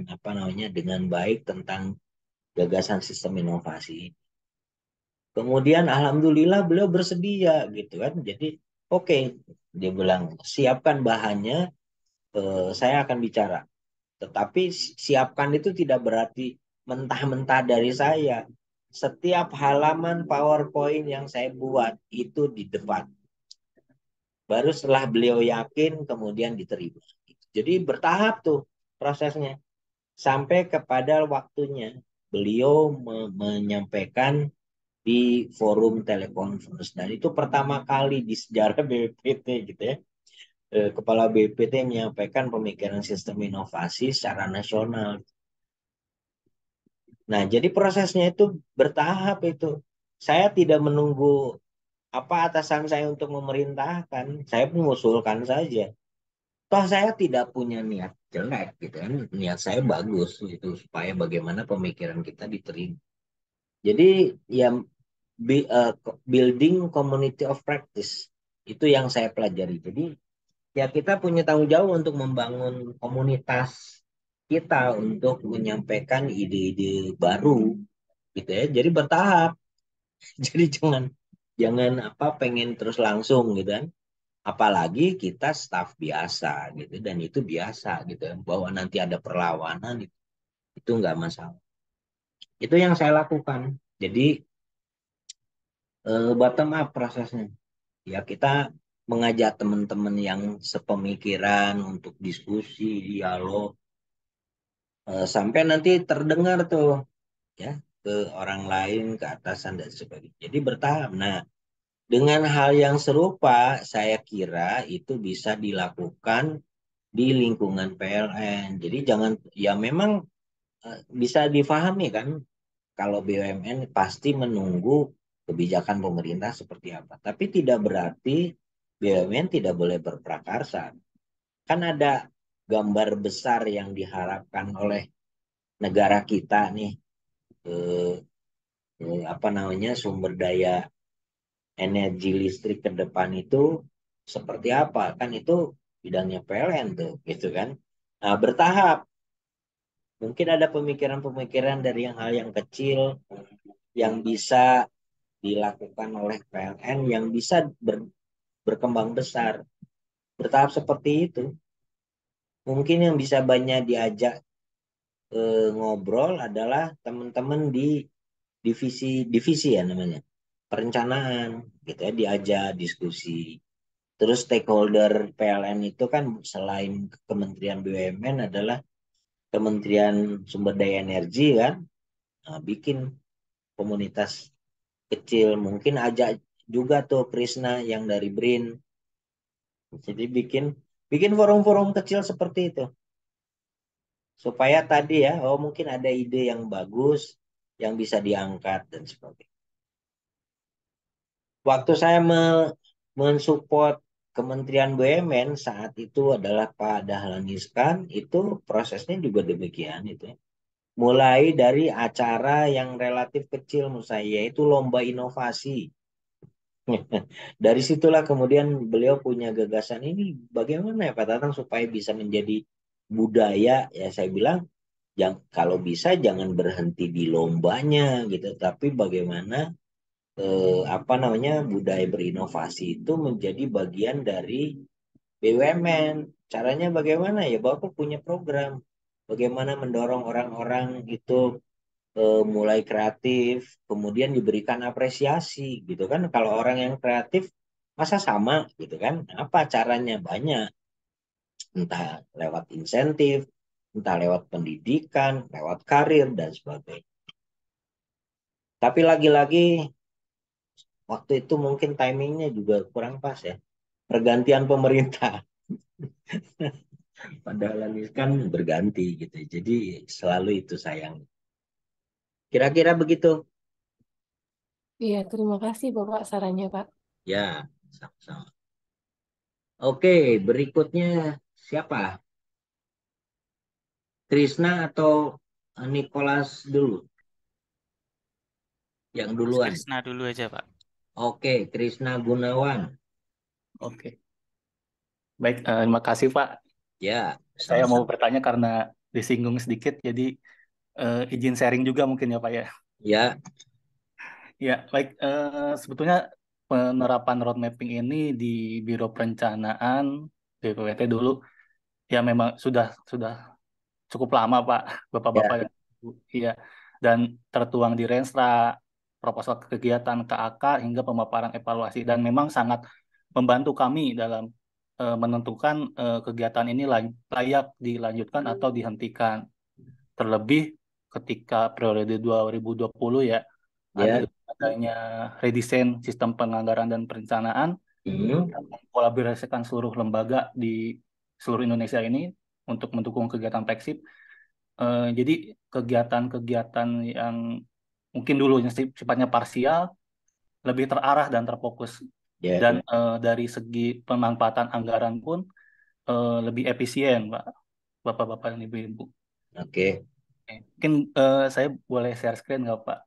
apa namanya dengan baik tentang gagasan sistem inovasi. Kemudian alhamdulillah beliau bersedia gitu kan. Jadi oke, dia bilang siapkan bahannya, saya akan bicara. Tetapi siapkan itu tidak berarti mentah-mentah dari saya. Setiap halaman PowerPoint yang saya buat itu di depan. Baru setelah beliau yakin kemudian diterima. Jadi bertahap tuh prosesnya. Sampai kepada waktunya beliau menyampaikan di forum telekonferensi. Dan itu pertama kali di sejarah BPT gitu ya. Kepala BPT menyampaikan pemikiran sistem inovasi secara nasional. Nah, jadi prosesnya itu bertahap itu. Saya tidak menunggu apa atasan saya untuk memerintahkan. Saya mengusulkan saja. Toh saya tidak punya niat jelek gitu kan. Niat saya bagus itu supaya bagaimana pemikiran kita diterima. Jadi ya building community of practice itu yang saya pelajari. Jadi ya kita punya tanggung jawab untuk membangun komunitas kita untuk menyampaikan ide-ide baru gitu ya. Jadi bertahap. Jadi jangan jangan apa pengen terus langsung gitu kan. Apalagi kita staff biasa gitu dan itu biasa gitu ya. Bahwa nanti ada perlawanan itu nggak masalah. Itu yang saya lakukan. Jadi bottom up prosesnya. Ya kita mengajak teman-teman yang sepemikiran untuk diskusi, dialog, sampai nanti terdengar tuh ya ke orang lain, ke atasan dan sebagainya. Jadi bertahap. Nah, dengan hal yang serupa, saya kira itu bisa dilakukan di lingkungan PLN. Jadi jangan, ya memang bisa difahami kan, kalau BUMN pasti menunggu kebijakan pemerintah seperti apa. Tapi tidak berarti BUMN tidak boleh berprakarsa. Kan ada gambar besar yang diharapkan oleh negara kita nih, eh, apa namanya sumber daya energi listrik ke depan itu seperti apa? Kan itu bidangnya PLN tuh, gitu kan? Nah, bertahap. Mungkin ada pemikiran-pemikiran dari yang hal yang kecil yang bisa dilakukan oleh PLN yang bisa berkembang besar. Bertahap seperti itu. Mungkin yang bisa banyak diajak ngobrol adalah teman-teman di divisi divisi ya namanya. Perencanaan gitu ya diajak diskusi. Terus stakeholder PLN itu kan selain Kementerian BUMN adalah Kementerian Sumber Daya Energi kan. Nah, bikin komunitas kecil mungkin ajak juga tuh Krisna yang dari BRIN. Jadi bikin bikin forum-forum kecil seperti itu supaya tadi ya, oh mungkin ada ide yang bagus yang bisa diangkat dan sebagainya. Waktu saya mensupport Kementerian BUMN saat itu adalah Pak Dahlan Iskan, itu prosesnya juga demikian itu. mulai dari acara yang relatif kecil menurut saya, yaitu lomba inovasi. Dari situlah kemudian beliau punya gagasan ini, bagaimana ya Pak Tatang supaya bisa menjadi budaya. Ya saya bilang, kalau bisa jangan berhenti di lombanya gitu, tapi bagaimana apa namanya, budaya berinovasi itu menjadi bagian dari BUMN. Caranya bagaimana ya? Bapak punya program. Bagaimana mendorong orang-orang itu mulai kreatif, kemudian diberikan apresiasi gitu kan. Kalau orang yang kreatif masa sama gitu kan? Apa caranya? Banyak. Entah lewat insentif, entah lewat pendidikan, lewat karir dan sebagainya. Tapi lagi-lagi waktu itu mungkin timingnya juga kurang pas ya. Pergantian pemerintah. Padahal ini kan berganti gitu. Jadi selalu itu sayang. Kira-kira begitu. Iya, terima kasih Bapak sarannya, Pak. Ya, sama-sama. Oke, berikutnya siapa? Krisna atau Nicholas dulu? Yang Mas duluan. Krisna dulu aja, Pak. Oke, Krisna Gunawan. Oke, baik. Terima kasih, Pak. Ya, Saya mau sama-sama. bertanya karena disinggung sedikit, jadi izin sharing juga mungkin ya, Pak ya. Ya, Ya, baik. Sebetulnya penerapan road mapping ini di Biro Perencanaan BPWT dulu ya memang sudah cukup lama, Pak, Bapak-bapak ya, dan Ibu. Iya, dan tertuang di Renstra, proposal kegiatan KAK hingga pemaparan evaluasi dan memang sangat membantu kami dalam menentukan kegiatan ini layak dilanjutkan atau dihentikan. Terlebih ketika periode 2020 ya, ya. adanya redesign sistem penganggaran dan perencanaan Hmm, yang mengkolaborasikan seluruh lembaga di seluruh Indonesia ini untuk mendukung kegiatan flagship. Jadi kegiatan-kegiatan yang mungkin dulunya sifatnya parsial lebih terarah dan terfokus. ya, Dan ya. dari segi pemanfaatan anggaran pun lebih efisien, Pak, Bapak-bapak dan Ibu-ibu. Oke. Oke. Mungkin saya boleh share screen nggak, Pak?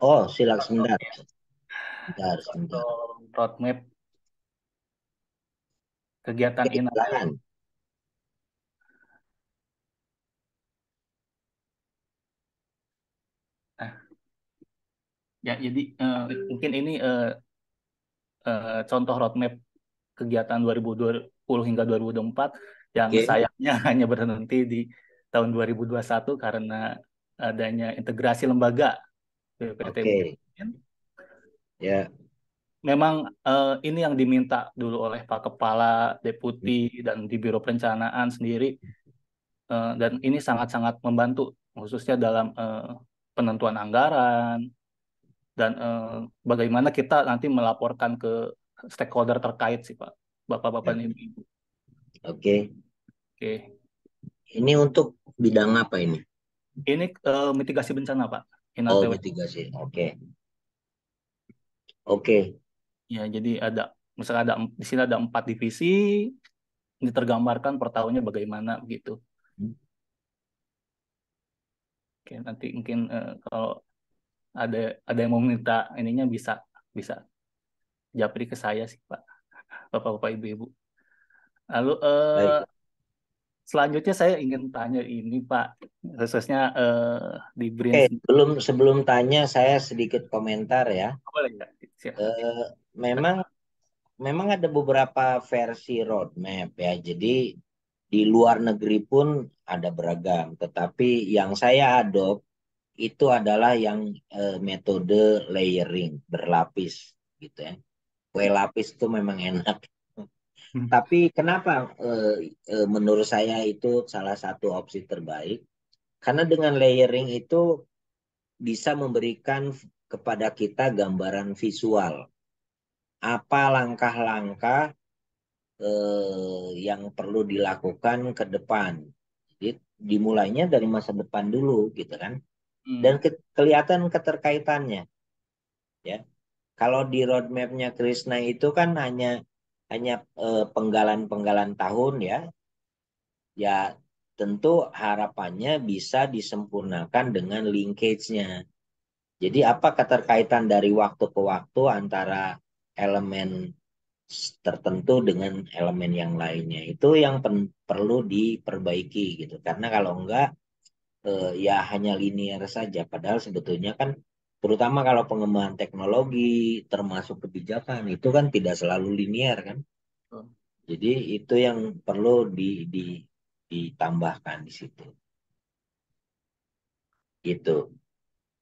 Oh, silakan sebentar. Contohnya, Sebentar, sebentar. contoh roadmap kegiatan Oke, inafis. silakan. Nah, ya, jadi mungkin ini contoh roadmap kegiatan 2020 hingga 2024 yang Oke, sayangnya hanya berhenti di tahun 2021 karena adanya integrasi lembaga BPT oke. Bumn. Ya. Memang ini yang diminta dulu oleh Pak Kepala, Deputi, dan di Biro Perencanaan sendiri. Dan ini sangat-sangat membantu, khususnya dalam penentuan anggaran, dan bagaimana kita nanti melaporkan ke stakeholder terkait sih Pak, Bapak-Bapak Ya. dan Ibu. Oke. Oke. Ini untuk bidang apa ini? Ini mitigasi bencana, Pak. Oh, INATW. mitigasi. Oke. Oke. Ya, jadi misalnya di sini ada 4 divisi, ini tergambarkan per tahunnya bagaimana begitu. Oke, nanti mungkin kalau ada yang mau minta ininya bisa bisa japri ke saya sih, Pak. Bapak-bapak, Ibu-ibu. Lalu Baik. selanjutnya saya ingin tanya ini, Pak, khususnya di Oke, BRINS. sebelum tanya saya sedikit komentar ya. Boleh nggak? Silakan. Eh, memang memang ada beberapa versi roadmap ya. Jadi di luar negeri pun ada beragam. Tetapi yang saya adopt itu adalah yang metode layering, berlapis gitu ya. Kue lapis itu memang enak. Hmm. Tapi kenapa menurut saya itu salah satu opsi terbaik? Karena dengan layering itu bisa memberikan kepada kita gambaran visual. Apa langkah-langkah yang perlu dilakukan ke depan. Jadi dimulainya dari masa depan dulu gitu kan. Dan Hmm. kelihatan keterkaitannya ya. Kalau di roadmapnya Krishna itu kan hanya hanya penggalan-penggalan tahun ya. Ya tentu harapannya bisa disempurnakan dengan linkage-nya. Jadi apa keterkaitan dari waktu ke waktu antara elemen tertentu dengan elemen yang lainnya. Itu yang perlu diperbaiki gitu. Karena kalau enggak ya hanya linear saja. Padahal sebetulnya kan terutama kalau pengembangan teknologi termasuk kebijakan itu kan tidak selalu linear kan. Jadi itu yang perlu ditambahkan di situ. Gitu.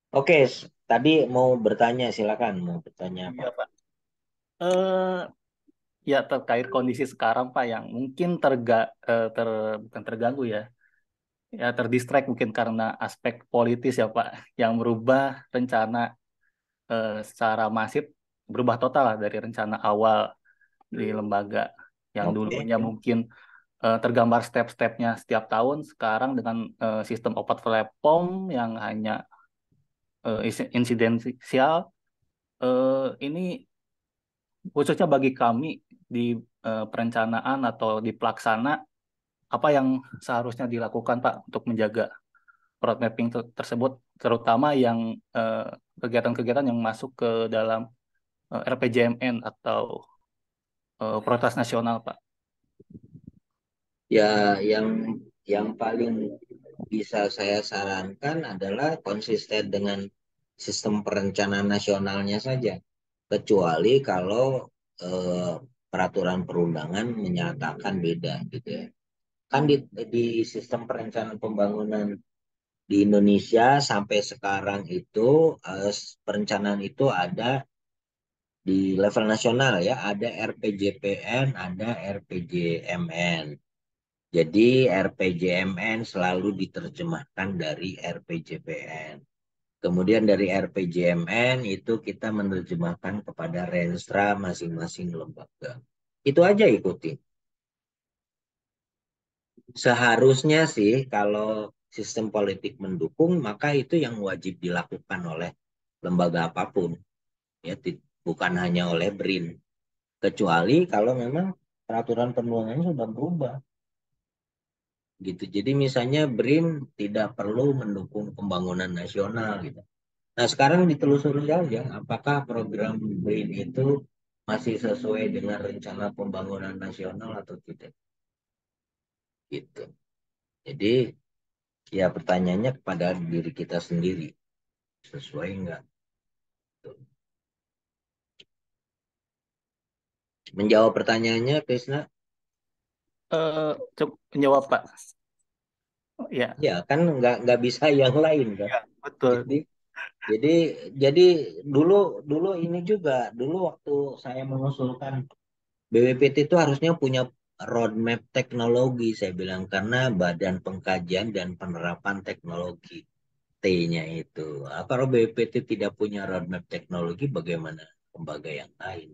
Oke, tadi mau bertanya silakan mau bertanya apa? Iya, Pak. Eh, ya terkait kondisi sekarang, Pak, yang mungkin bukan terganggu ya, ya terdistract mungkin karena aspek politis ya, Pak, yang merubah rencana secara masif, berubah total lah dari rencana awal di lembaga yang Oke. dulunya mungkin tergambar step-stepnya setiap tahun, sekarang dengan sistem opat platform yang hanya insidensial, ini khususnya bagi kami di perencanaan atau di pelaksana, apa yang seharusnya dilakukan Pak untuk menjaga road mapping tersebut, terutama yang kegiatan-kegiatan yang masuk ke dalam RPJMN atau prioritas nasional Pak. Ya, yang paling bisa saya sarankan adalah konsisten dengan sistem perencanaan nasionalnya saja. Kecuali kalau eh, peraturan perundangan menyatakan beda gitu ya. Kan di sistem perencanaan pembangunan di Indonesia sampai sekarang itu perencanaan itu ada di level nasional ya, ada RPJPN, ada RPJMN. Jadi RPJMN selalu diterjemahkan dari RPJPN. Kemudian dari RPJMN itu kita menerjemahkan kepada Renstra masing-masing lembaga. Itu aja ikuti. Seharusnya sih kalau sistem politik mendukung, maka itu yang wajib dilakukan oleh lembaga apapun. Ya, bukan hanya oleh BRIN. Kecuali kalau memang peraturan perundangannya sudah berubah. Gitu. Jadi misalnya BRIN tidak perlu mendukung pembangunan nasional gitu. Nah, sekarang ditelusuri saja apakah program BRIN itu masih sesuai dengan rencana pembangunan nasional atau tidak. Gitu. Jadi ya pertanyaannya kepada diri kita sendiri, sesuai enggak? Tuh. Menjawab pertanyaannya, Krisna? Cukup menjawab Pak. Ya, Ya kan nggak bisa yang lain kan. ya betul. Jadi jadi jadi dulu dulu ini juga dulu waktu saya mengusulkan BPPT itu harusnya punya roadmap teknologi, saya bilang, karena Badan Pengkajian dan Penerapan Teknologi T-nya itu. Kalau BPPT tidak punya roadmap teknologi, bagaimana lembaga yang lain?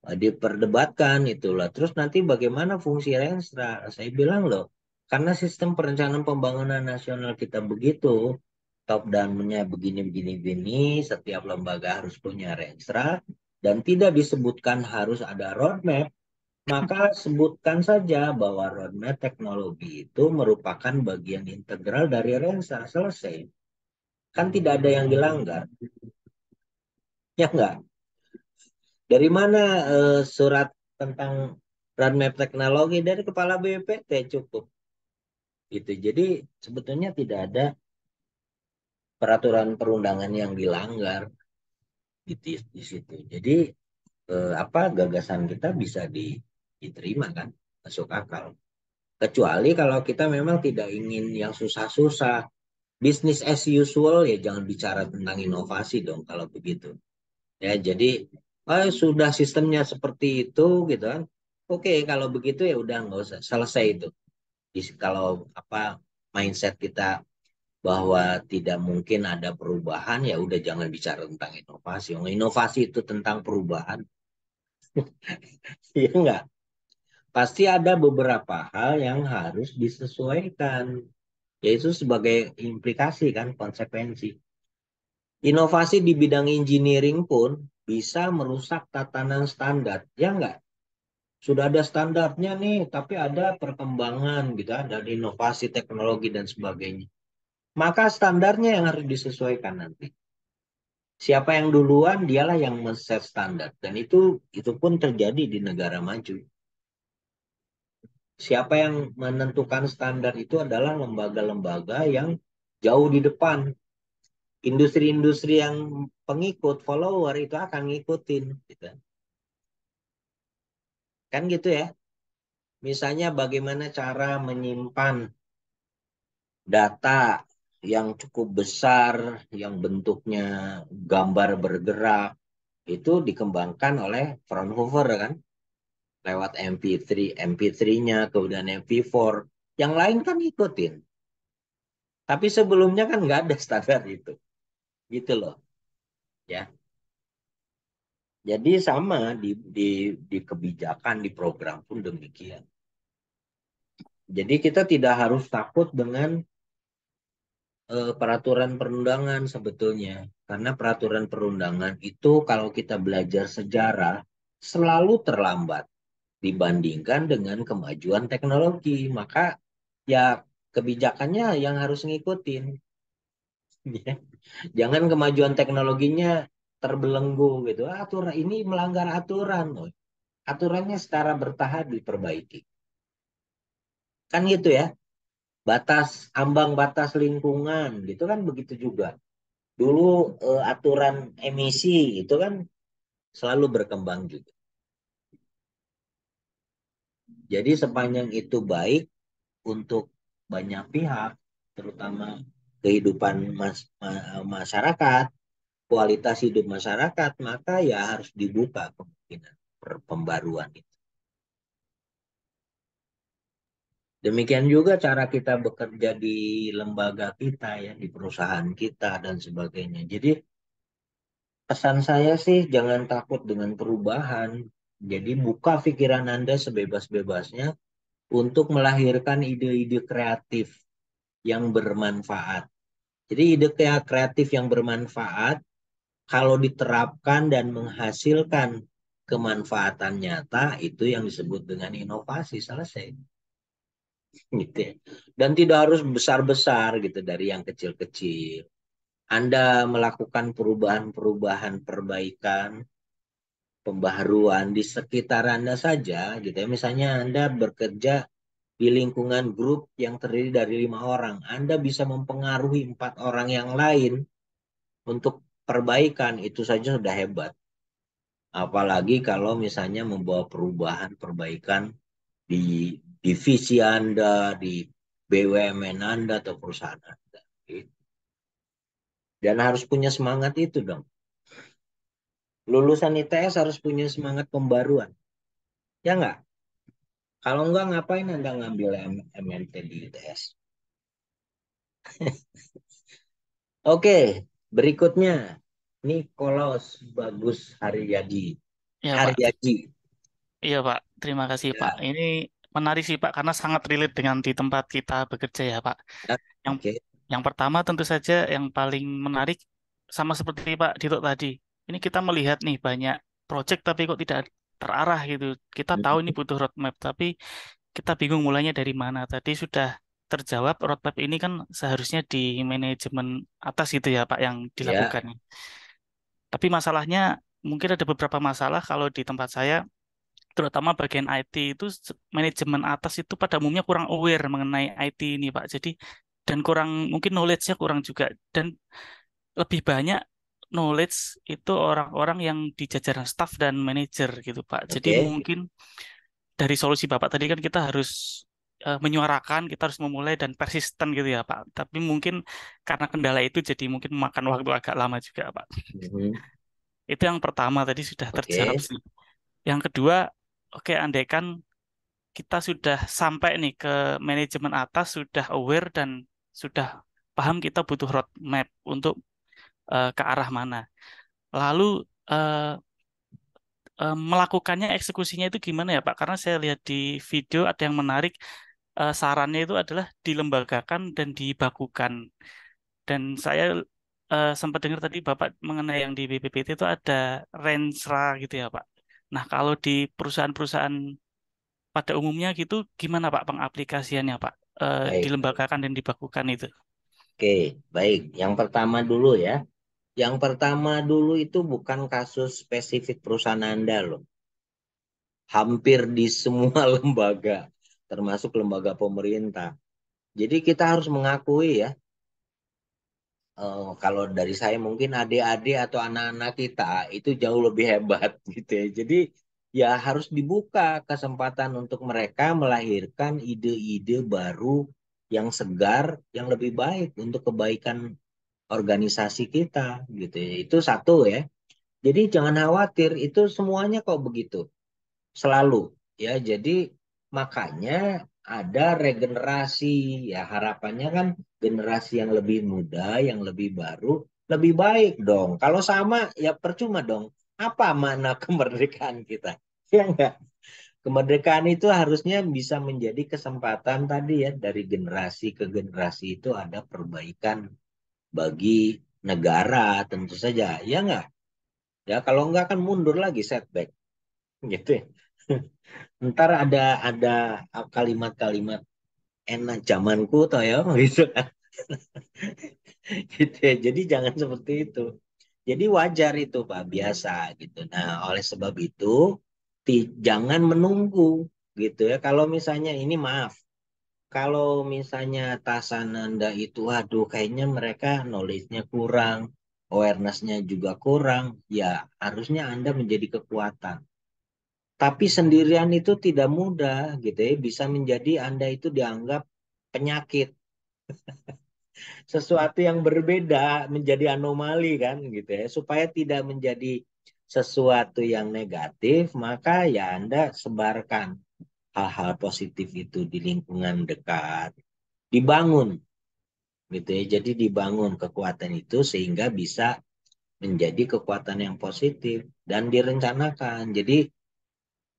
Diperdebatkan itulah. Terus nanti bagaimana fungsi Renstra? Saya bilang loh, karena sistem perencanaan pembangunan nasional kita begitu, top down-nya begini, setiap lembaga harus punya Renstra, dan tidak disebutkan harus ada roadmap, maka sebutkan saja bahwa roadmap teknologi itu merupakan bagian integral dari Renstra. Selesai. Kan tidak ada yang dilanggar. Ya enggak? Dari mana surat tentang roadmap teknologi? Dari Kepala BPPT cukup. Gitu. Jadi sebetulnya tidak ada peraturan perundangan yang dilanggar di situ. Jadi apa gagasan kita bisa diterima kan, masuk akal. Kecuali kalau kita memang tidak ingin yang susah-susah, business as usual, ya jangan bicara tentang inovasi dong kalau begitu. Ya, jadi sudah sistemnya seperti itu gitu kan. Oke, kalau begitu ya udah nggak usah selesai itu. Kalau apa mindset kita bahwa tidak mungkin ada perubahan, ya udah jangan bicara tentang inovasi. Inovasi itu tentang perubahan, ya enggak? Pasti ada beberapa hal yang harus disesuaikan, yaitu sebagai implikasi kan konsekuensi. Inovasi di bidang engineering pun bisa merusak tatanan standar, ya enggak? sudah ada standarnya nih, tapi ada perkembangan gitu, ada inovasi teknologi dan sebagainya. Maka standarnya yang harus disesuaikan nanti. Siapa yang duluan, dialah yang men-set standar. Dan itu pun terjadi di negara maju. Siapa yang menentukan standar itu adalah lembaga-lembaga yang jauh di depan. Industri-industri yang pengikut, follower itu akan ngikutin. Gitu. Kan gitu ya. Misalnya bagaimana cara menyimpan data yang cukup besar, yang bentuknya gambar bergerak, itu dikembangkan oleh Fraunhofer kan, lewat MP3, MP3-nya, kemudian MP4. Yang lain kan ikutin. Tapi sebelumnya kan nggak ada standar itu. Gitu loh. Ya. Jadi sama di kebijakan, di program pun demikian. Jadi kita tidak harus takut dengan peraturan perundangan sebetulnya. Karena peraturan perundangan itu kalau kita belajar sejarah selalu terlambat dibandingkan dengan kemajuan teknologi. Maka ya kebijakannya yang harus ngikutin. Ya. Jangan kemajuan teknologinya terbelenggu gitu. Aturan ini melanggar aturan. Loh. Aturannya secara bertahap diperbaiki. Kan gitu ya. Batas ambang batas lingkungan gitu kan begitu juga. Dulu aturan emisi itu kan selalu berkembang juga. Jadi sepanjang itu baik untuk banyak pihak, terutama kehidupan masyarakat, kualitas hidup masyarakat, maka ya harus dibuka kemungkinan pembaruan itu. Demikian juga cara kita bekerja di lembaga kita ya, di perusahaan kita dan sebagainya. Jadi pesan saya sih jangan takut dengan perubahan. Jadi buka pikiran Anda sebebas-bebasnya untuk melahirkan ide-ide kreatif yang bermanfaat. Jadi ide kreatif yang bermanfaat kalau diterapkan dan menghasilkan kemanfaatan nyata itu yang disebut dengan inovasi. Selesai. Gitu ya. Dan tidak harus besar-besar gitu dari yang kecil-kecil. Anda melakukan perubahan-perubahan perbaikan, pembaharuan di sekitar Anda saja gitu ya. Misalnya Anda bekerja di lingkungan grup yang terdiri dari 5 orang. Anda bisa mempengaruhi 4 orang yang lain untuk perbaikan, itu saja sudah hebat. Apalagi kalau misalnya membawa perubahan, perbaikan di divisi Anda, di BUMN Anda atau perusahaan Anda. Dan harus punya semangat itu dong. Lulusan ITS harus punya semangat pembaruan. Ya nggak? Kalau nggak ngapain Anda ngambil MNT di ITS? Oke, berikutnya. Nikolaus Bagus Haryadi. Ya Pak, Haryadi. iya Pak. Terima kasih Pak. Ya, Ini menarik sih Pak karena sangat relate dengan di tempat kita bekerja ya Pak. ya. Yang Oke. yang pertama tentu saja yang paling menarik sama seperti Pak Dito tadi. Ini kita melihat nih banyak project tapi kok tidak terarah gitu. Kita tahu ini butuh roadmap tapi kita bingung mulainya dari mana. Tadi sudah terjawab roadmap ini kan seharusnya di manajemen atas gitu ya Pak yang Ya, dilakukan. Tapi masalahnya mungkin ada beberapa masalah kalau di tempat saya, terutama bagian IT itu manajemen atas itu pada umumnya kurang aware mengenai IT ini Pak. Jadi dan kurang mungkin knowledge-nya kurang juga dan lebih banyak knowledge itu orang-orang yang di jajaran staff dan manajer gitu Pak. Jadi oke. mungkin dari solusi Bapak tadi kan kita harus menyuarakan, kita harus memulai dan persisten gitu ya Pak. Tapi mungkin karena kendala itu jadi mungkin memakan waktu agak lama juga Pak. Mhm. Itu yang pertama tadi sudah terjawab Oke, sih. Yang kedua, oke andaikan kita sudah sampai nih ke manajemen atas, sudah aware dan sudah paham kita butuh roadmap untuk ke arah mana. Lalu eh, melakukannya eksekusinya itu gimana ya Pak? Karena saya lihat di video ada yang menarik sarannya itu adalah dilembagakan dan dibakukan. Dan saya sempat dengar tadi Bapak mengenai yang di BPPT itu ada Rensra gitu ya Pak. Nah kalau di perusahaan-perusahaan pada umumnya gitu gimana Pak pengaplikasiannya Pak, Baik, dilembagakan dan dibakukan itu? oke, baik. Yang pertama dulu ya. Yang pertama dulu itu bukan kasus spesifik perusahaan Anda loh. Hampir di semua lembaga, termasuk lembaga pemerintah. Jadi kita harus mengakui ya, kalau dari saya mungkin adik-adik atau anak-anak kita itu jauh lebih hebat gitu ya. Jadi ya harus dibuka kesempatan untuk mereka melahirkan ide-ide baru yang segar, yang lebih baik untuk kebaikan organisasi kita gitu ya. Itu satu ya. Jadi jangan khawatir, itu semuanya kok begitu. Selalu ya. Jadi makanya ada regenerasi ya, harapannya kan generasi yang lebih muda, yang lebih baru, lebih baik dong. Kalau sama ya percuma dong. Apa makna kemerdekaan kita? Ya enggak? Kemerdekaan itu harusnya bisa menjadi kesempatan tadi ya, dari generasi ke generasi itu ada perbaikan bagi negara tentu saja. Ya enggak? Ya kalau enggak kan mundur lagi, setback gitu ya. Ntar ada kalimat-kalimat enak zamanku toh ya gitu kan. Gitu ya. Jadi jangan seperti itu. Jadi wajar itu Pak, biasa gitu. Nah, oleh sebab itu jangan menunggu gitu ya. Kalau misalnya ini maaf, kalau misalnya atasan Anda itu aduh kayaknya mereka knowledge-nya kurang, awareness-nya juga kurang, ya harusnya Anda menjadi kekuatan. Tapi sendirian itu tidak mudah gitu ya. Bisa menjadi Anda itu dianggap penyakit. Sesuatu yang berbeda menjadi anomali kan gitu ya. Supaya tidak menjadi sesuatu yang negatif, maka ya Anda sebarkan hal-hal positif itu di lingkungan dekat. Dibangun gitu ya. Jadi dibangun kekuatan itu sehingga bisa menjadi kekuatan yang positif dan direncanakan. Jadi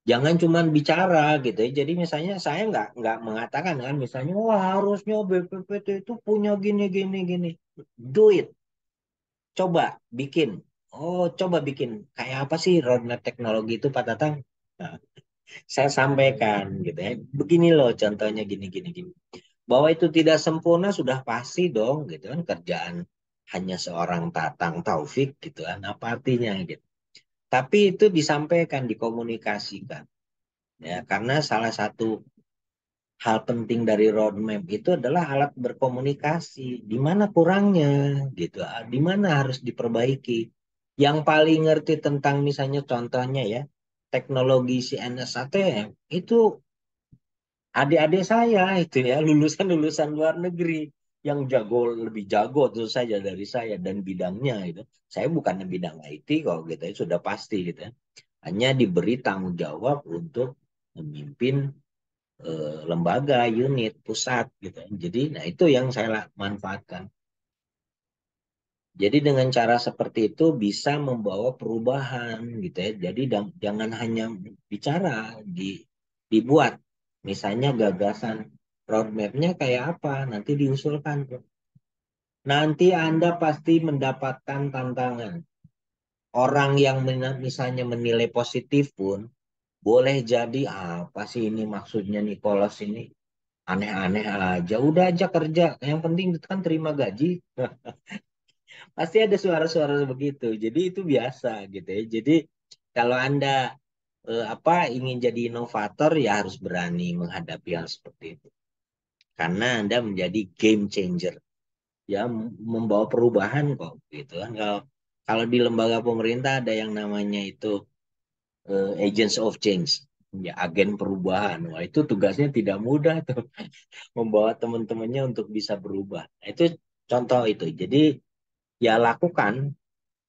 jangan cuma bicara gitu ya. Jadi misalnya saya nggak mengatakan kan misalnya wah harusnya BPPT itu punya gini gini gini. Do it. Coba bikin. Oh, coba bikin. Kayak apa sih roadmap teknologi itu Pak Tatang? Nah, saya sampaikan gitu ya. Begini loh contohnya gini gini gini. Bahwa itu tidak sempurna sudah pasti dong gitu kan, kerjaan hanya seorang Tatang Taufik gitu kan. Apa artinya gitu. Tapi itu disampaikan, dikomunikasikan. Ya, karena salah satu hal penting dari roadmap itu adalah alat berkomunikasi. Di mana kurangnya, gitu. Di mana harus diperbaiki. Yang paling ngerti tentang misalnya contohnya ya, teknologi CNS ATM itu adik-adik saya itu ya, lulusan-lulusan luar negeri yang jago, lebih jago tentu saja dari saya dan bidangnya itu. Saya bukan bidang IT kok gitu ya, sudah pasti gitu ya. Hanya diberi tanggung jawab untuk memimpin lembaga, unit, pusat gitu. Jadi, nah itu yang saya manfaatkan. Jadi dengan cara seperti itu bisa membawa perubahan gitu ya. Jadi jangan hanya bicara, dibuat. Misalnya gagasan roadmap-nya kayak apa, nanti diusulkan tuh. Nanti Anda pasti mendapatkan tantangan. Orang yang misalnya menilai positif pun, boleh jadi apa sih ini maksudnya Nicholas ini? Aneh-aneh aja, udah aja kerja. Yang penting itu kan terima gaji. Pasti ada suara-suara begitu. Jadi itu biasa gitu ya. Jadi kalau Anda ingin jadi inovator ya harus berani menghadapi hal seperti itu. Karena Anda menjadi game changer. Ya membawa perubahan kok gitu kan. Kalau di lembaga pemerintah ada yang namanya itu agents of change. Ya agen perubahan. Wah itu tugasnya tidak mudah tuh. Membawa teman-temannya untuk bisa berubah. Nah, itu contoh itu. Jadi ya lakukan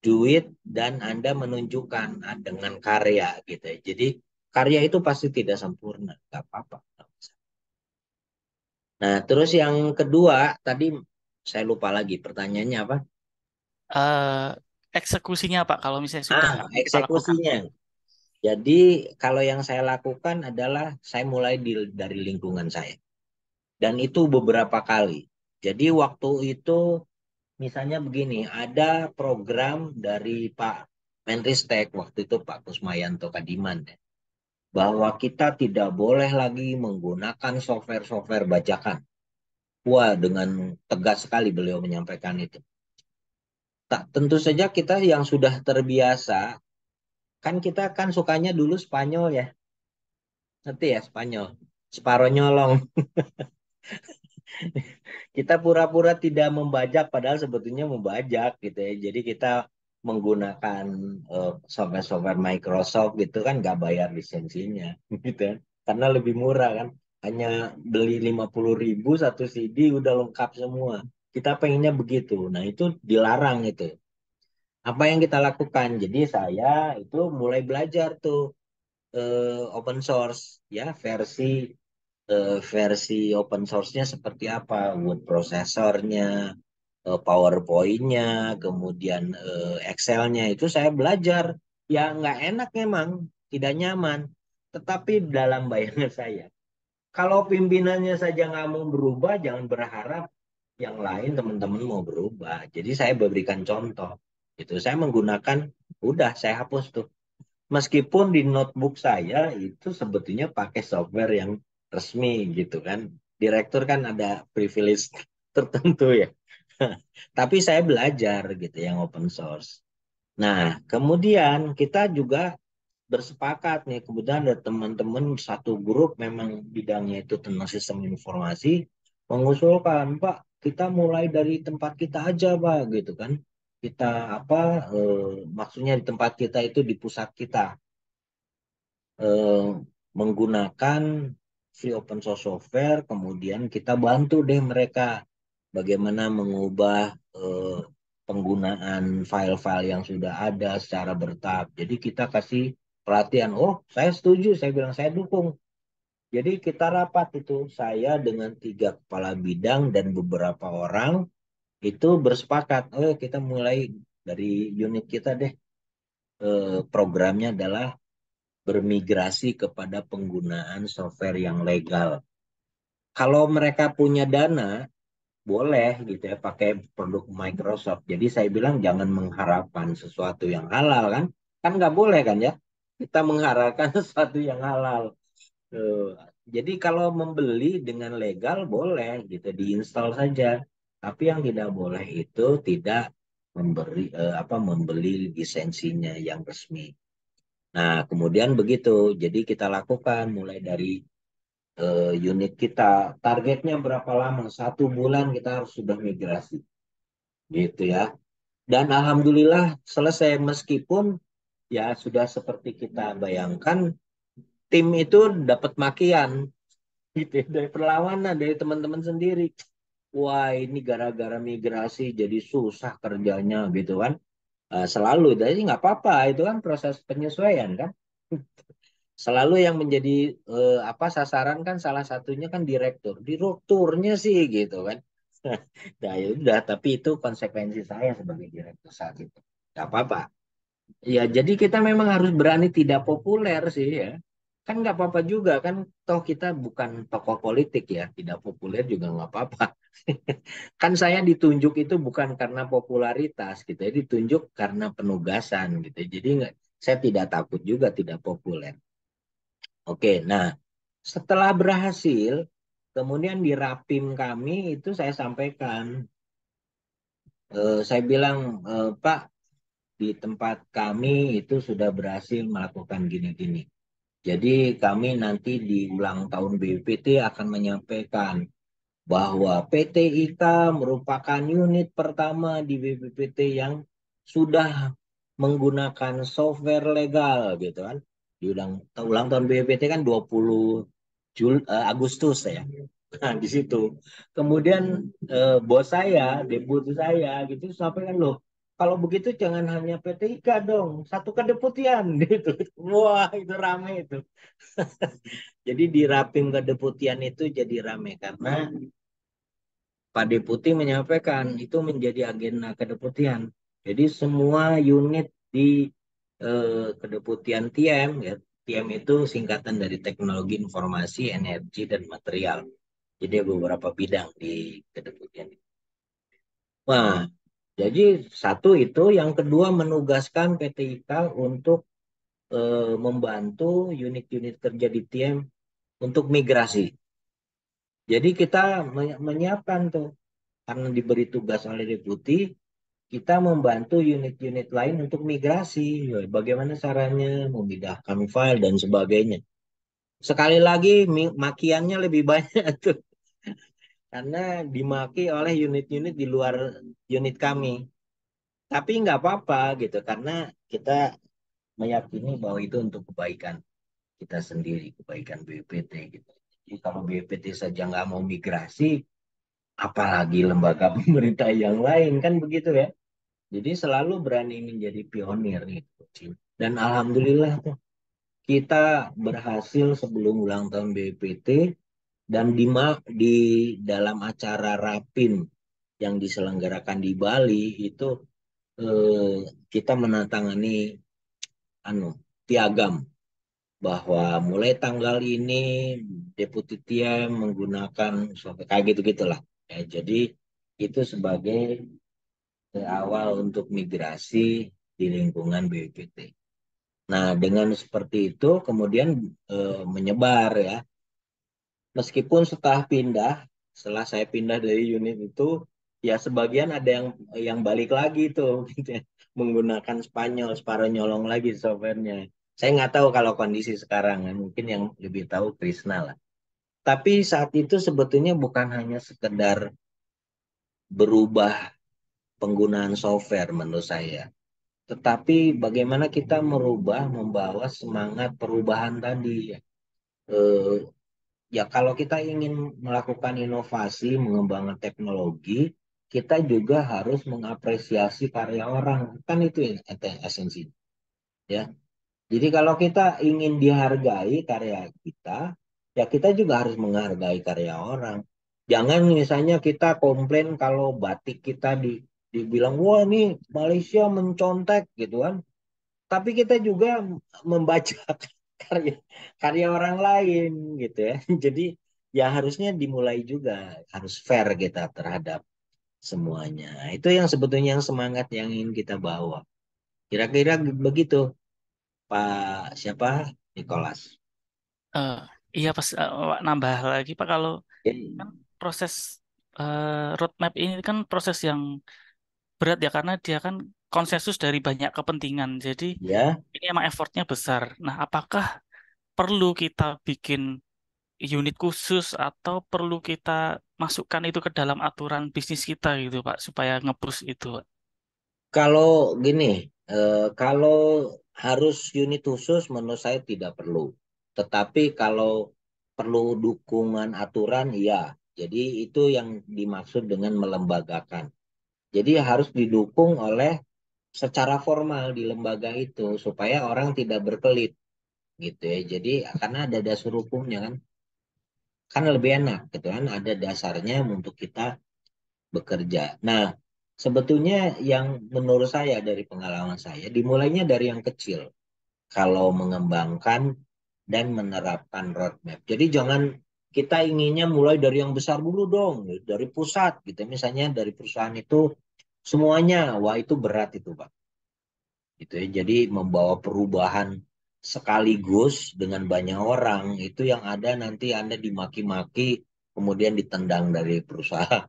duit dan Anda menunjukkan dengan karya gitu ya. Jadi karya itu pasti tidak sempurna, nggak apa-apa. Nah, terus yang kedua tadi saya lupa lagi pertanyaannya apa? Eh, Eksekusinya Pak, kalau misalnya sudah kita lakukan. Eksekusinya. Jadi kalau yang saya lakukan adalah saya mulai dari lingkungan saya. Dan itu beberapa kali. Jadi waktu itu misalnya begini, ada program dari Pak Menristek waktu itu Pak Kusmayanto Kadiman ya, bahwa kita tidak boleh lagi menggunakan software-software bajakan. Wah, dengan tegas sekali beliau menyampaikan itu. Tak, tentu saja kita yang sudah terbiasa, kan kita kan sukanya dulu Spanyol ya, ngerti ya Spanyol, separuh nyolong. Kita pura-pura tidak membajak, padahal sebetulnya membajak gitu ya. Jadi kita menggunakan software-software Microsoft gitu kan nggak bayar lisensinya, gitu ya. Karena lebih murah kan, hanya beli 50.000 satu CD udah lengkap semua. Kita pengennya begitu. Nah itu dilarang itu. Apa yang kita lakukan? Jadi saya itu mulai belajar tuh open source ya versi open source-nya seperti apa, word prosesornya, PowerPoint-nya, kemudian Excel-nya itu saya belajar. Ya nggak enak memang, tidak nyaman. Tetapi dalam bayangan saya, kalau pimpinannya saja nggak mau berubah, jangan berharap yang lain teman-teman mau berubah. Jadi saya berikan contoh. Itu saya menggunakan, udah saya hapus tuh. Meskipun di notebook saya itu sebetulnya pakai software yang resmi gitu kan. Direktur kan ada privilege tertentu ya. Tapi saya belajar gitu yang open source. Nah, kemudian kita juga bersepakat nih, kemudian ada teman-teman satu grup memang bidangnya itu tentang sistem informasi, mengusulkan, Pak, kita mulai dari tempat kita aja, Pak, gitu kan. Kita apa, maksudnya di tempat kita itu di pusat kita, eh, menggunakan free open source software, kemudian kita bantu deh mereka bagaimana mengubah penggunaan file-file yang sudah ada secara bertahap. Jadi kita kasih pelatihan, oh saya setuju, saya bilang saya dukung. Jadi kita rapat itu, saya dengan 3 kepala bidang dan beberapa orang itu bersepakat, oh kita mulai dari unit kita deh, programnya adalah bermigrasi kepada penggunaan software yang legal. Kalau mereka punya dana, boleh gitu ya pakai produk Microsoft. Jadi saya bilang jangan mengharapkan sesuatu yang halal kan. Kan nggak boleh kan ya. Kita mengharapkan sesuatu yang halal. Eh, Jadi kalau membeli dengan legal boleh gitu diinstal saja. Tapi yang tidak boleh itu tidak membeli lisensinya yang resmi. Nah, kemudian begitu. Jadi kita lakukan mulai dari unit kita. Targetnya berapa lama? 1 bulan kita harus sudah migrasi. Gitu ya. Dan alhamdulillah selesai meskipun ya sudah seperti kita bayangkan, tim itu dapat makian gitu ya, dari perlawanan dari teman-teman sendiri. Wah, ini gara-gara migrasi jadi susah kerjanya gitu kan. Selalu, jadi nggak apa-apa, itu kan proses penyesuaian kan. Selalu yang menjadi sasaran kan salah satunya kan direkturnya sih gitu kan. Nah ya udah, tapi itu konsekuensi saya sebagai direktur saat itu, nggak apa-apa ya. Jadi kita memang harus berani tidak populer sih ya, kan nggak apa-apa juga kan, toh kita bukan tokoh politik ya, tidak populer juga nggak apa-apa. Kan saya ditunjuk itu bukan karena popularitas gitu ya, ditunjuk karena penugasan gitu, jadi nggak, saya tidak takut juga tidak populer. Oke, nah setelah berhasil, kemudian di rapim kami itu saya sampaikan, saya bilang, Pak, di tempat kami itu sudah berhasil melakukan gini-gini. Jadi kami nanti di ulang tahun BPPT akan menyampaikan bahwa PT IKA merupakan unit pertama di BPPT yang sudah menggunakan software legal gitu kan. Di ulang tahun BPPT kan 20 Agustus ya. Nah, di situ. Kemudian bos saya, deputi saya gitu sampaikan, loh, kalau begitu jangan hanya PT IKA dong, satu kedeputian gitu. Wah, itu rame itu. Jadi di rapim kedeputian itu jadi rame karena Pak Deputi menyampaikan itu menjadi agenda kedeputian. Jadi semua unit di kedeputian TM, ya, TM itu singkatan dari Teknologi Informasi, Energi, dan Material. Jadi beberapa bidang di kedeputian. Wah, jadi satu itu, yang kedua menugaskan PT IKA untuk membantu unit-unit kerja di TM untuk migrasi. Jadi kita menyiapkan tuh, karena diberi tugas oleh deputi, kita membantu unit-unit lain untuk migrasi. Bagaimana caranya memindahkan file dan sebagainya. Sekali lagi makiannya lebih banyak tuh, karena dimaki oleh unit-unit di luar unit kami. Tapi nggak apa-apa gitu, karena kita meyakini bahwa itu untuk kebaikan kita sendiri, kebaikan BPT gitu. Jadi kalau BPT saja nggak mau migrasi, apalagi lembaga pemerintah yang lain, kan begitu ya. Jadi selalu berani menjadi pionir gitu. Dan alhamdulillah tuh, kita berhasil sebelum ulang tahun BPT dan di dalam acara Rapim yang diselenggarakan di Bali itu, kita menandatangani piagam bahwa mulai tanggal ini Deputi Tia menggunakan software kayak gitu gitulah. Ya, jadi itu sebagai awal untuk migrasi di lingkungan BPT. Nah, dengan seperti itu kemudian menyebar ya. Meskipun setelah saya pindah dari unit itu, ya sebagian ada yang balik lagi tuh, gitu ya, menggunakan Spanyol nyolong lagi softwarenya. Saya nggak tahu kalau kondisi sekarang, ya. Mungkin yang lebih tahu Krisna lah. Tapi saat itu sebetulnya bukan hanya sekedar berubah penggunaan software menurut saya, tetapi bagaimana kita membawa semangat perubahan tadi. Ya. Eh, Ya, kalau kita ingin melakukan inovasi, mengembangkan teknologi, kita juga harus mengapresiasi karya orang. Kan itu yang esensi, ya. Jadi kalau kita ingin dihargai karya kita, ya kita juga harus menghargai karya orang. Jangan misalnya kita komplain kalau batik kita dibilang, wah ini Malaysia mencontek gitu kan. Tapi kita juga membaca karya karya orang lain gitu ya. Jadi ya harusnya dimulai juga, harus fair kita terhadap semuanya. Itu yang sebetulnya yang semangat yang ingin kita bawa. Kira-kira begitu, Pak siapa? Nicholas. Eh, iya pas nambah lagi Pak kalau kan Ya, proses roadmap ini kan proses yang berat ya karena dia kan konsensus dari banyak kepentingan. Jadi ya. ini emang effortnya besar. Nah, apakah perlu kita bikin unit khusus atau perlu kita masukkan itu ke dalam aturan bisnis kita gitu Pak supaya nge-push itu Pak? Kalau gini, kalau harus unit khusus menurut saya tidak perlu. Tetapi kalau perlu dukungan aturan, iya. Jadi itu yang dimaksud dengan melembagakan. Jadi harus didukung oleh secara formal di lembaga itu supaya orang tidak berkelit gitu ya. Jadi karena ada dasar hukumnya kan lebih enak gitu kan, ada dasarnya untuk kita bekerja. Nah, sebetulnya yang menurut saya dari pengalaman saya dimulainya dari yang kecil kalau mengembangkan dan menerapkan roadmap. Jadi jangan kita inginnya mulai dari yang besar dulu dong, dari pusat gitu. Misalnya dari perusahaan itu semuanya, wah itu berat itu, Pak. Gitu ya. Jadi membawa perubahan sekaligus dengan banyak orang itu yang ada nanti Anda dimaki-maki kemudian ditendang dari perusahaan.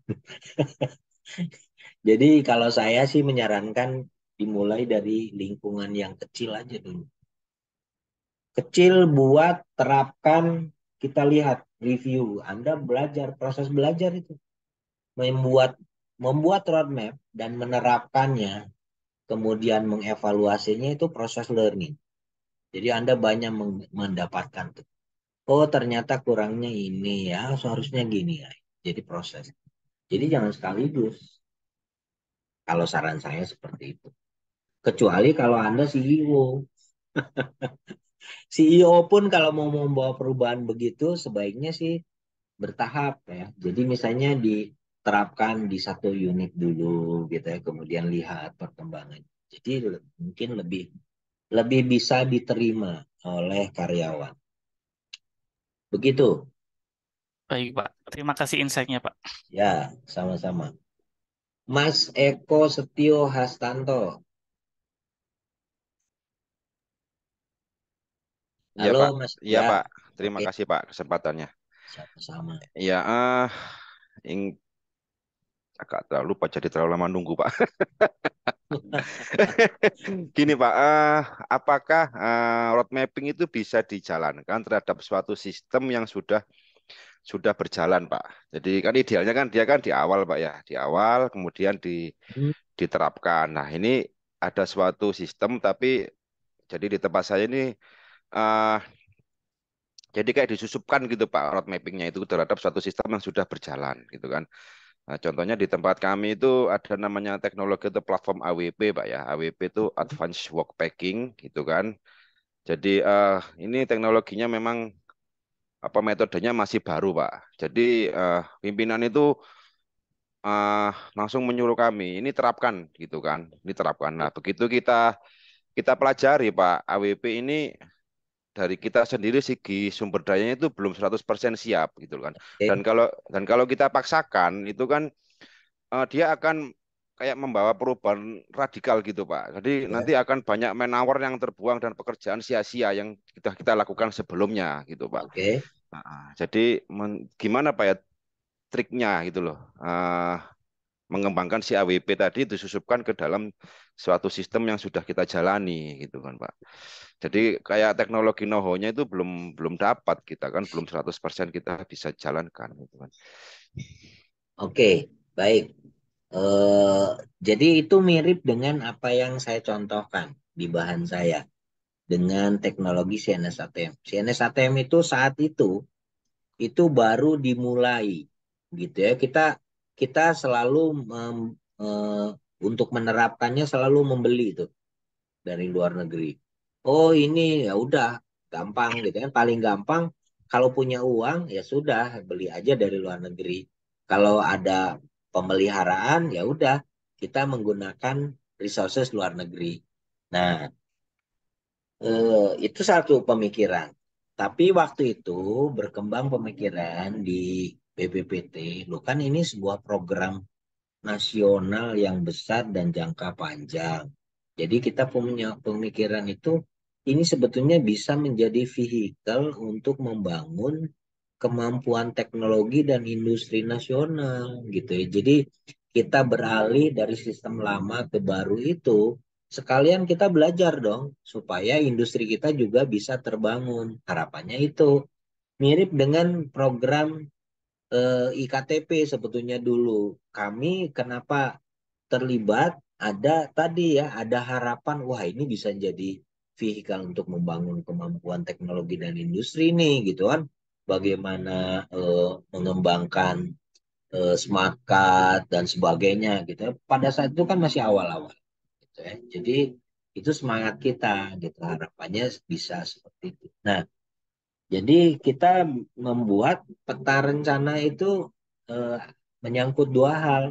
Jadi kalau saya sih menyarankan dimulai dari lingkungan yang kecil aja dulu. Kecil buat terapkan, kita lihat review. Anda belajar, proses belajar itu. Membuat membuat roadmap dan menerapkannya, kemudian mengevaluasinya itu proses learning. Jadi Anda banyak mendapatkan tuh. Oh ternyata kurangnya ini ya, seharusnya gini ya. Jadi proses. Jadi jangan sekaligus. Kalau saran saya seperti itu. Kecuali kalau Anda CEO. CEO pun kalau mau membawa perubahan begitu sebaiknya sih bertahap ya. Jadi misalnya diterapkan di satu unit dulu gitu ya, kemudian lihat perkembangan. Jadi mungkin lebih lebih bisa diterima oleh karyawan. Begitu. Baik Pak, terima kasih insight-nya Pak. Ya, sama-sama. Mas Eko Setio Hastanto. Iya Halo Pak, Mas iya Yuda. Pak. Terima Oke, kasih Pak kesempatannya. sama-sama. Ya, ing agak terlalu lupa jadi terlalu lama nunggu Pak. Gini Pak, apakah road mapping itu bisa dijalankan terhadap suatu sistem yang sudah berjalan Pak? Jadi kan idealnya kan dia kan di awal Pak ya, di awal kemudian Hmm, diterapkan. Nah ini ada suatu sistem tapi jadi di tempat saya ini eh, jadi kayak disusupkan gitu Pak road mappingnya itu terhadap suatu sistem yang sudah berjalan gitu kan. Nah, contohnya di tempat kami itu ada namanya teknologi itu platform AWP Pak ya. AWP itu Advanced Work Packing gitu kan. Jadi ini teknologinya memang apa metodenya masih baru Pak. Jadi pimpinan itu eh, langsung menyuruh kami ini terapkan gitu kan. Ini terapkan. Nah, begitu kita kita pelajari Pak, AWP ini dari kita sendiri segi sumber dayanya itu belum 100% siap gitu kan. Dan oke. kalau kita paksakan itu kan dia akan kayak membawa perubahan radikal gitu Pak. Jadi Ya, nanti akan banyak man-hour yang terbuang dan pekerjaan sia-sia yang kita lakukan sebelumnya gitu Pak. oke. Jadi gimana Pak ya triknya gitu loh. Mengembangkan si AWP tadi disusupkan ke dalam suatu sistem yang sudah kita jalani gitu kan Pak. Jadi kayak teknologi know-how-nya itu belum belum dapat kita kan belum 100% kita bisa jalankan gitu kan. Oke, baik. Eh, jadi itu mirip dengan apa yang saya contohkan di bahan saya dengan teknologi CNS ATM. CNS ATM itu saat itu baru dimulai, gitu ya. Kita kita selalu untuk menerapkannya selalu membeli itu dari luar negeri. Oh ini ya udah gampang gitu kan, paling gampang kalau punya uang ya sudah beli aja dari luar negeri. Kalau ada pemeliharaan ya udah kita menggunakan resources luar negeri. Nah, itu satu pemikiran. Tapi waktu itu berkembang pemikiran di BPPT, lo kan ini sebuah program nasional yang besar dan jangka panjang. Jadi kita punya pemikiran itu ini sebetulnya bisa menjadi vehikel untuk membangun kemampuan teknologi dan industri nasional gitu ya. Jadi kita beralih dari sistem lama ke baru itu sekalian kita belajar dong supaya industri kita juga bisa terbangun. Harapannya itu mirip dengan program IKTP sebetulnya dulu. Kami kenapa terlibat ada tadi ya ada harapan wah ini bisa jadi vehikel untuk membangun kemampuan teknologi dan industri nih gitu kan bagaimana mengembangkan smart card dan sebagainya gitu ya. Pada saat itu kan masih awal-awal gitu ya jadi itu semangat kita gitu harapannya bisa seperti itu nah jadi kita membuat peta rencana itu eh, menyangkut dua hal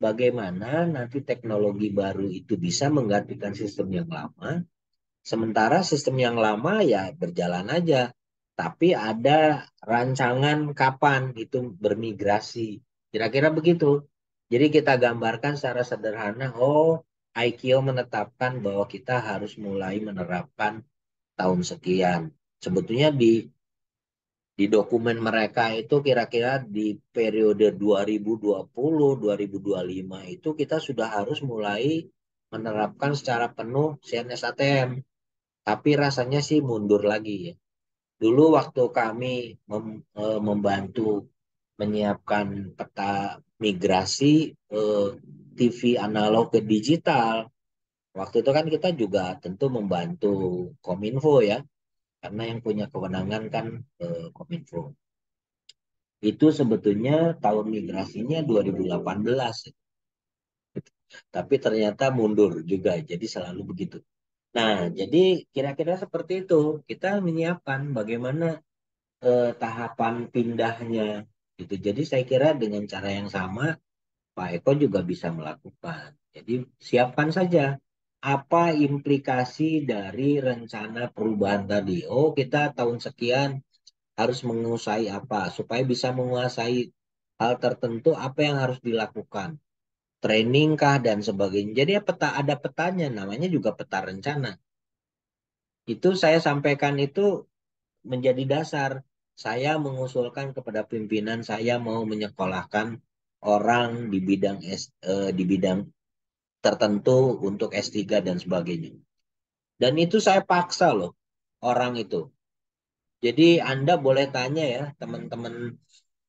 bagaimana nanti teknologi baru itu bisa menggantikan sistem yang lama, sementara sistem yang lama ya berjalan aja. Tapi ada rancangan kapan itu bermigrasi. Kira-kira begitu. Jadi kita gambarkan secara sederhana, oh IKEA menetapkan bahwa kita harus mulai menerapkan tahun sekian. Sebetulnya di dokumen mereka itu kira-kira di periode 2020-2025 itu kita sudah harus mulai menerapkan secara penuh CNS ATM. Tapi rasanya sih mundur lagi ya. Dulu waktu kami membantu menyiapkan peta migrasi eh, TV analog ke digital, waktu itu kan kita juga tentu membantu Kominfo ya, karena yang punya kewenangan kan Kominfo. Itu sebetulnya tahun migrasinya 2018, tapi ternyata mundur juga, jadi selalu begitu. Nah, jadi kira-kira seperti itu. Kita menyiapkan bagaimana tahapan pindahnya. Gitu. Jadi saya kira dengan cara yang sama, Pak Eko juga bisa melakukan. Jadi siapkan saja apa implikasi dari rencana perubahan tadi. Oh, kita tahun sekian harus menguasai apa supaya bisa menguasai hal tertentu apa yang harus dilakukan training kah dan sebagainya jadi ya peta ada petanya namanya juga peta rencana itu saya sampaikan itu menjadi dasar. Saya mengusulkan kepada pimpinan saya mau menyekolahkan orang di bidang tertentu untuk S3 dan sebagainya. Dan itu saya paksa loh orang itu. Jadi Anda boleh tanya ya teman-teman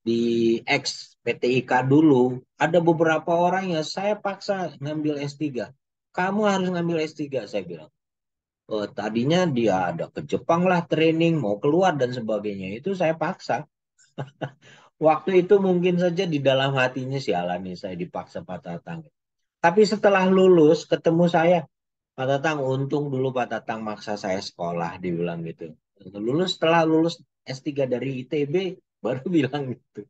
di ex PTIK dulu, ada beberapa orang yang saya paksa ngambil S3. Kamu harus ngambil S3, saya bilang. Tadinya dia ada ke Jepang lah training, mau keluar dan sebagainya. Itu saya paksa. Waktu itu mungkin saja di dalam hatinya sialan nih saya dipaksa Pak Tatang. Tapi setelah lulus ketemu saya, Pak Tatang untung dulu Pak Tatang maksa saya sekolah, dibilang gitu. Setelah lulus S3 dari ITB baru bilang gitu.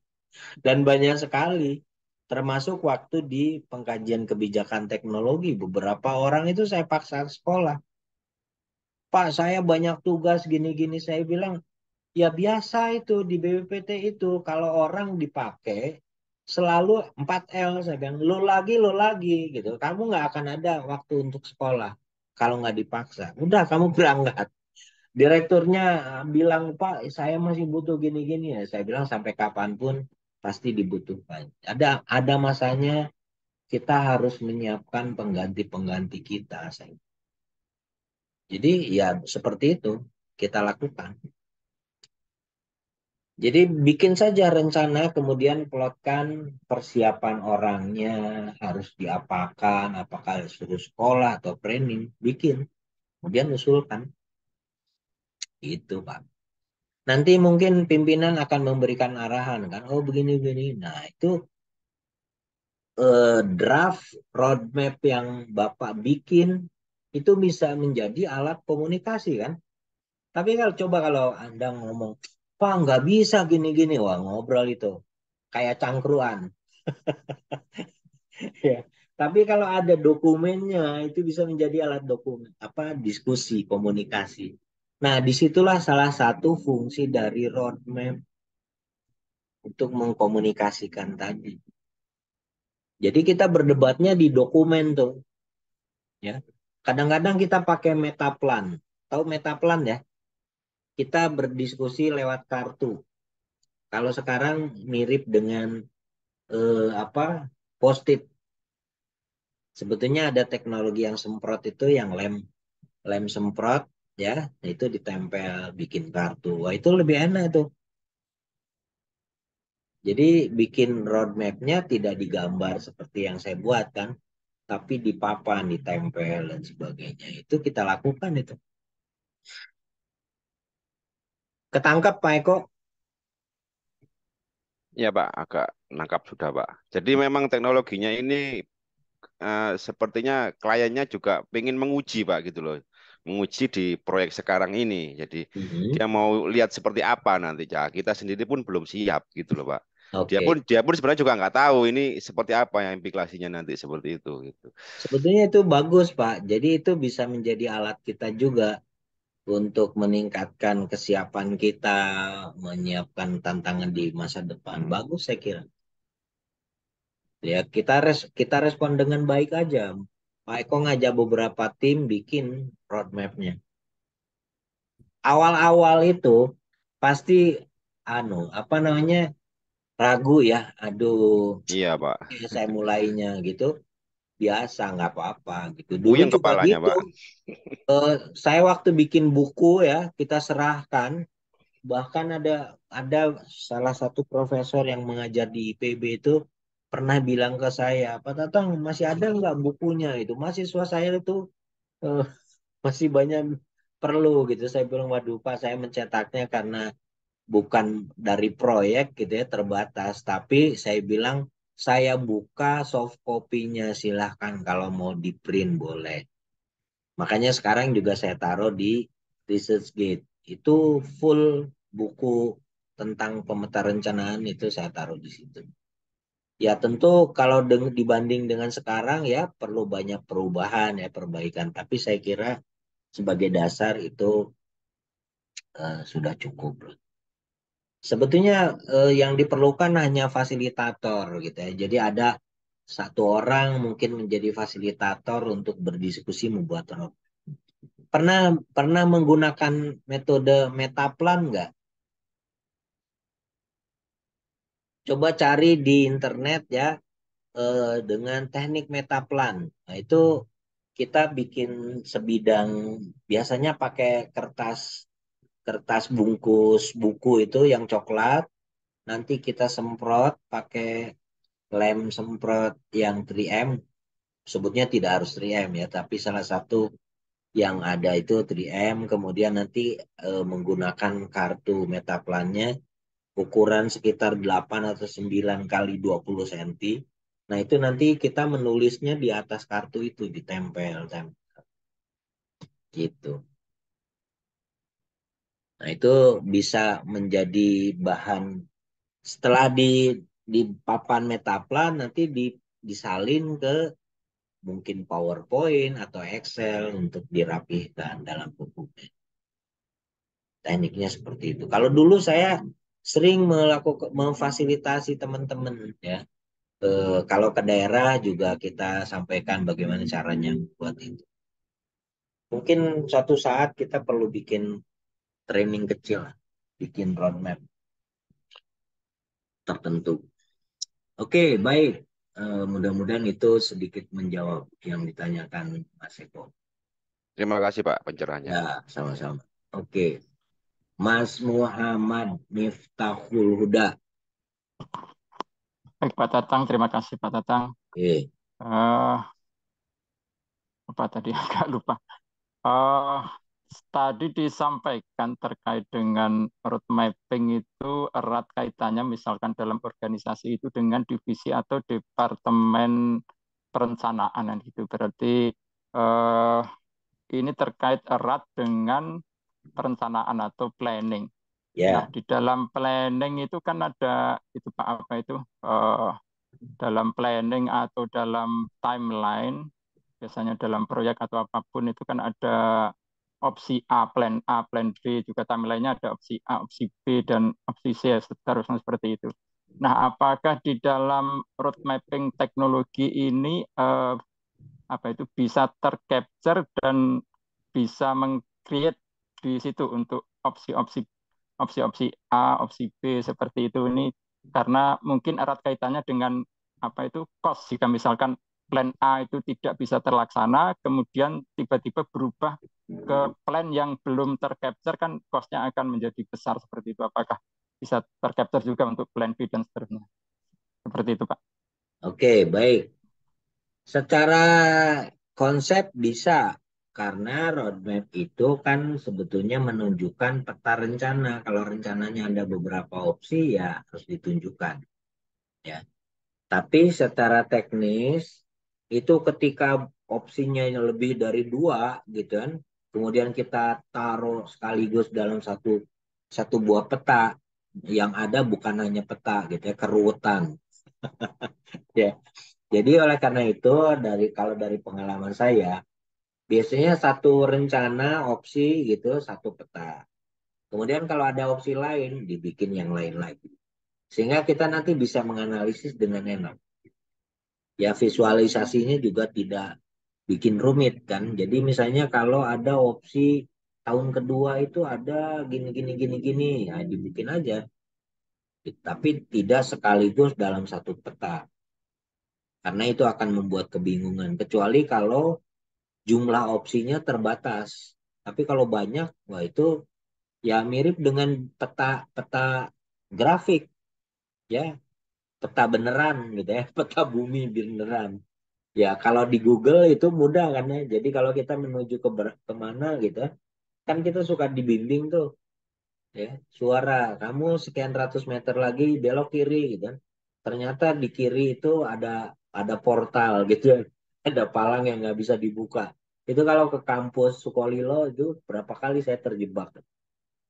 Dan banyak sekali, termasuk waktu di pengkajian kebijakan teknologi, beberapa orang itu saya paksa sekolah. Pak, saya banyak tugas gini-gini. Saya bilang, ya biasa itu di BPPT itu. Kalau orang dipakai, selalu 4L. Saya bilang, lo lagi gitu. Kamu nggak akan ada waktu untuk sekolah. Kalau nggak dipaksa. Udah, kamu berangkat. Direkturnya bilang, Pak, saya masih butuh gini-gini ya. Saya bilang, sampai kapanpun pasti dibutuhkan. Ada masanya kita harus menyiapkan pengganti-pengganti kita. Jadi ya seperti itu kita lakukan. Jadi bikin saja rencana, kemudian plotkan persiapan orangnya, harus diapakan, apakah suruh sekolah atau training, bikin. Kemudian usulkan. Itu Pak. Nanti mungkin pimpinan akan memberikan arahan kan, oh begini-begini. Nah itu draft roadmap yang Bapak bikin, itu bisa menjadi alat komunikasi kan. Tapi kalau Anda ngomong, Pak nggak bisa gini-gini, wah ngobrol itu kayak cangkruan. Ya. Tapi kalau ada dokumennya, itu bisa menjadi alat dokumen, apa diskusi, komunikasi. Nah, disitulah salah satu fungsi dari roadmap untuk mengkomunikasikan tadi. Jadi kita berdebatnya di dokumen tuh, ya. Kadang-kadang kita pakai metaplan. Tahu metaplan ya? Kita berdiskusi lewat kartu. Kalau sekarang mirip dengan apa post-it. Sebetulnya ada teknologi yang semprot itu yang lem semprot ya, itu ditempel bikin kartu. Wah, itu lebih enak tuh. Jadi bikin roadmap-nya tidak digambar seperti yang saya buat kan, tapi di papan, ditempel dan sebagainya. Itu kita lakukan itu. Ketangkap Pak Eko? Ya Pak, agak nangkap sudah Pak. Jadi memang teknologinya ini sepertinya kliennya juga pengen menguji Pak gitu loh. Menguji di proyek sekarang ini. Jadi dia mau lihat seperti apa nanti. Ya, kita sendiri pun belum siap gitu loh Pak. Oke. Dia pun sebenarnya juga nggak tahu ini seperti apa yang implikasinya nanti seperti itu gitu. Sebetulnya itu bagus Pak. Jadi itu bisa menjadi alat kita juga untuk meningkatkan kesiapan kita, menyiapkan tantangan di masa depan. Bagus saya kira. Ya, kita respon dengan baik aja. Pak Eko ngajak beberapa tim bikin roadmap-nya. Awal-awal itu pasti apa namanya? Ragu ya. Aduh, Iya Pak. saya mulainya gitu. Biasa, nggak apa-apa gitu. Dulu Puyeng juga kepalanya gitu. Pak. Saya waktu bikin buku ya, kita serahkan. Bahkan ada salah satu profesor yang mengajar di IPB itu pernah bilang ke saya, Pak Tatang masih ada nggak bukunya itu? Mahasiswa saya itu eh, masih banyak perlu gitu. Saya bilang, waduh Pak, saya mencetaknya karena bukan dari proyek gitu ya, terbatas. Tapi saya bilang, saya buka soft copy-nya, silahkan kalau mau di print boleh. Makanya sekarang juga saya taruh di ResearchGate. Itu full buku tentang pemetaan rencanaan itu saya taruh di situ. Ya tentu kalau dibanding dengan sekarang ya perlu banyak perubahan ya, perbaikan. Tapi saya kira sebagai dasar itu sudah cukup. Sebetulnya yang diperlukan hanya fasilitator gitu ya. Jadi ada satu orang mungkin menjadi fasilitator untuk berdiskusi membuat roadmap. pernah menggunakan metode metaplan nggak? Coba cari di internet ya, dengan teknik metaplan. Nah, itu kita bikin sebidang, biasanya pakai kertas kertas bungkus buku itu yang coklat, nanti kita semprot pakai lem semprot yang 3M, sebutnya tidak harus 3M ya, tapi salah satu yang ada itu 3M, kemudian nanti menggunakan kartu metaplannya ukuran sekitar 8 atau 9 kali 20 cm. Nah, itu nanti kita menulisnya di atas kartu itu ditempel, gitu. Nah, itu bisa menjadi bahan setelah di papan metaplan, nanti disalin ke mungkin PowerPoint atau Excel untuk dirapihkan dalam dokumen. Tekniknya seperti itu. Kalau dulu saya sering melakukan memfasilitasi teman-teman ya. Kalau ke daerah juga kita sampaikan bagaimana caranya buat itu. Mungkin suatu saat kita perlu bikin training kecil, bikin roadmap tertentu. Oke, baik. Mudah-mudahan itu sedikit menjawab yang ditanyakan Mas Eko. Terima kasih Pak pencerahannya. Ya, sama-sama. Oke, Mas Muhammad Miftahul Huda. Baik, Pak Tatang, terima kasih Pak Tatang. Oke, Eh, apa tadi agak lupa. Eh, Tadi disampaikan terkait dengan road mapping itu erat kaitannya misalkan dalam organisasi itu dengan divisi atau departemen perencanaan dan gitu. Berarti eh, ini terkait erat dengan perencanaan atau planning. Nah, ya, di dalam planning itu kan ada itu Pak apa itu eh, dalam planning atau dalam timeline biasanya dalam proyek atau apapun itu kan ada opsi A, plan B, juga timelinenya ada opsi A, opsi B, dan opsi C, seterusnya seperti itu. Nah, apakah di dalam road mapping teknologi ini apa itu bisa tercapture dan bisa meng-create di situ untuk opsi-opsi A, opsi B seperti itu ini karena mungkin erat kaitannya dengan apa itu cost jika misalkan plan A itu tidak bisa terlaksana kemudian tiba-tiba berubah ke plan yang belum tercapture kan cost-nya akan menjadi besar seperti itu apakah bisa tercapture juga untuk plan B dan seterusnya seperti itu Pak. oke, baik. Secara konsep bisa, karena roadmap itu kan sebetulnya menunjukkan peta rencana. Kalau rencananya ada beberapa opsi, ya harus ditunjukkan. Ya. Tapi secara teknis, itu ketika opsinya yang lebih dari dua, gitu kan, kemudian kita taruh sekaligus dalam satu satu buah peta, yang ada bukan hanya peta, gitu ya, keruwetan. Ya. Jadi oleh karena itu, kalau dari pengalaman saya, biasanya satu rencana opsi gitu, satu peta. Kemudian kalau ada opsi lain, dibikin yang lain lagi. Sehingga kita nanti bisa menganalisis dengan enak. Ya visualisasinya juga tidak bikin rumit kan. Jadi misalnya kalau ada opsi tahun kedua itu ada gini gini gini gini, ya dibikin aja. Tapi tidak sekaligus dalam satu peta. Karena itu akan membuat kebingungan. Kecuali kalau jumlah opsinya terbatas. Tapi kalau banyak, wah itu ya mirip dengan peta-peta grafik, ya, peta beneran gitu ya, peta bumi beneran. Ya kalau di Google itu mudah kan ya. Jadi kalau kita menuju kemana gitu, kan kita suka dibimbing tuh, ya, suara kamu sekian ratus meter lagi belok kiri gitu kan. Ternyata di kiri itu ada portal gitu ya. Ada palang yang nggak bisa dibuka. Itu kalau ke kampus Sukolilo itu berapa kali saya terjebak.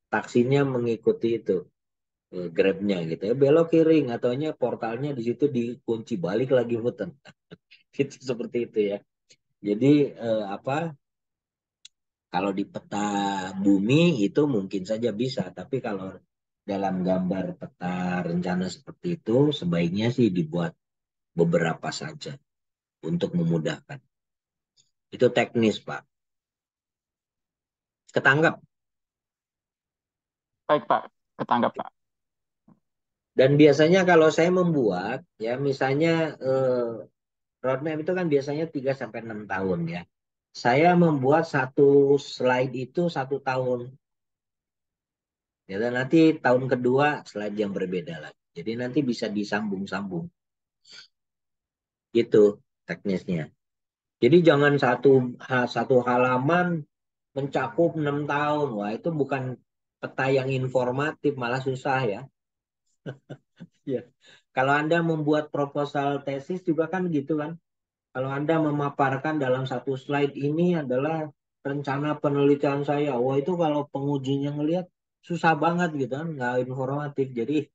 Taksinya mengikuti itu, Grabnya gitu ya. Belok kiri, nggak taunya portalnya di situ dikunci balik lagi muter. Itu seperti itu ya. Jadi apa? Kalau di peta bumi itu mungkin saja bisa, tapi kalau dalam gambar peta rencana seperti itu, sebaiknya sih dibuat beberapa saja untuk memudahkan. Itu teknis, Pak. Ketangkap. Baik Pak, ketangkap Pak. Dan biasanya kalau saya membuat, ya misalnya roadmap itu kan biasanya 3 sampai 6 tahun ya. Saya membuat satu slide itu 1 tahun. Ya, dan nanti tahun kedua slide yang berbeda lagi. Jadi nanti bisa disambung-sambung. Gitu teknisnya. Jadi jangan satu halaman mencakup 6 tahun. Wah, itu bukan peta yang informatif, malah susah ya. Ya. Kalau Anda membuat proposal tesis juga kan gitu kan. Kalau Anda memaparkan dalam satu slide ini adalah rencana penelitian saya. Wah, itu kalau pengujinya ngelihat susah banget gitu kan, nggak informatif. Jadi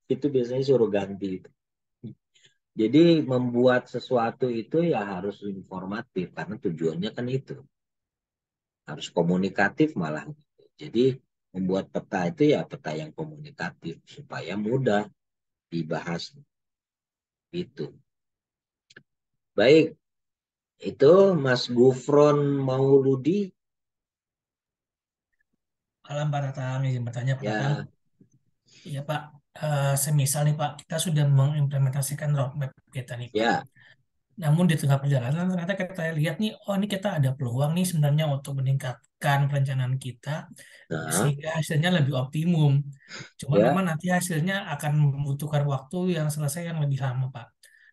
itu biasanya suruh ganti. Jadi membuat sesuatu itu ya harus informatif karena tujuannya kan itu. Harus komunikatif malah. Jadi membuat peta itu ya peta yang komunikatif supaya mudah dibahas itu. Baik, itu Mas Gufron Mauludi. Malam Pak Tatang, izin bertanya Pak Tatang. Ya, Iya Pak, semisal nih Pak, kita sudah mengimplementasikan roadmap kita nih Pak. ya. Namun di tengah perjalanan ternyata kita lihat nih, oh ini kita ada peluang nih sebenarnya untuk meningkatkan perencanaan kita Nah, sehingga hasilnya lebih optimum. Cuman ya. memang nanti hasilnya akan membutuhkan waktu yang selesai yang lebih lama Pak.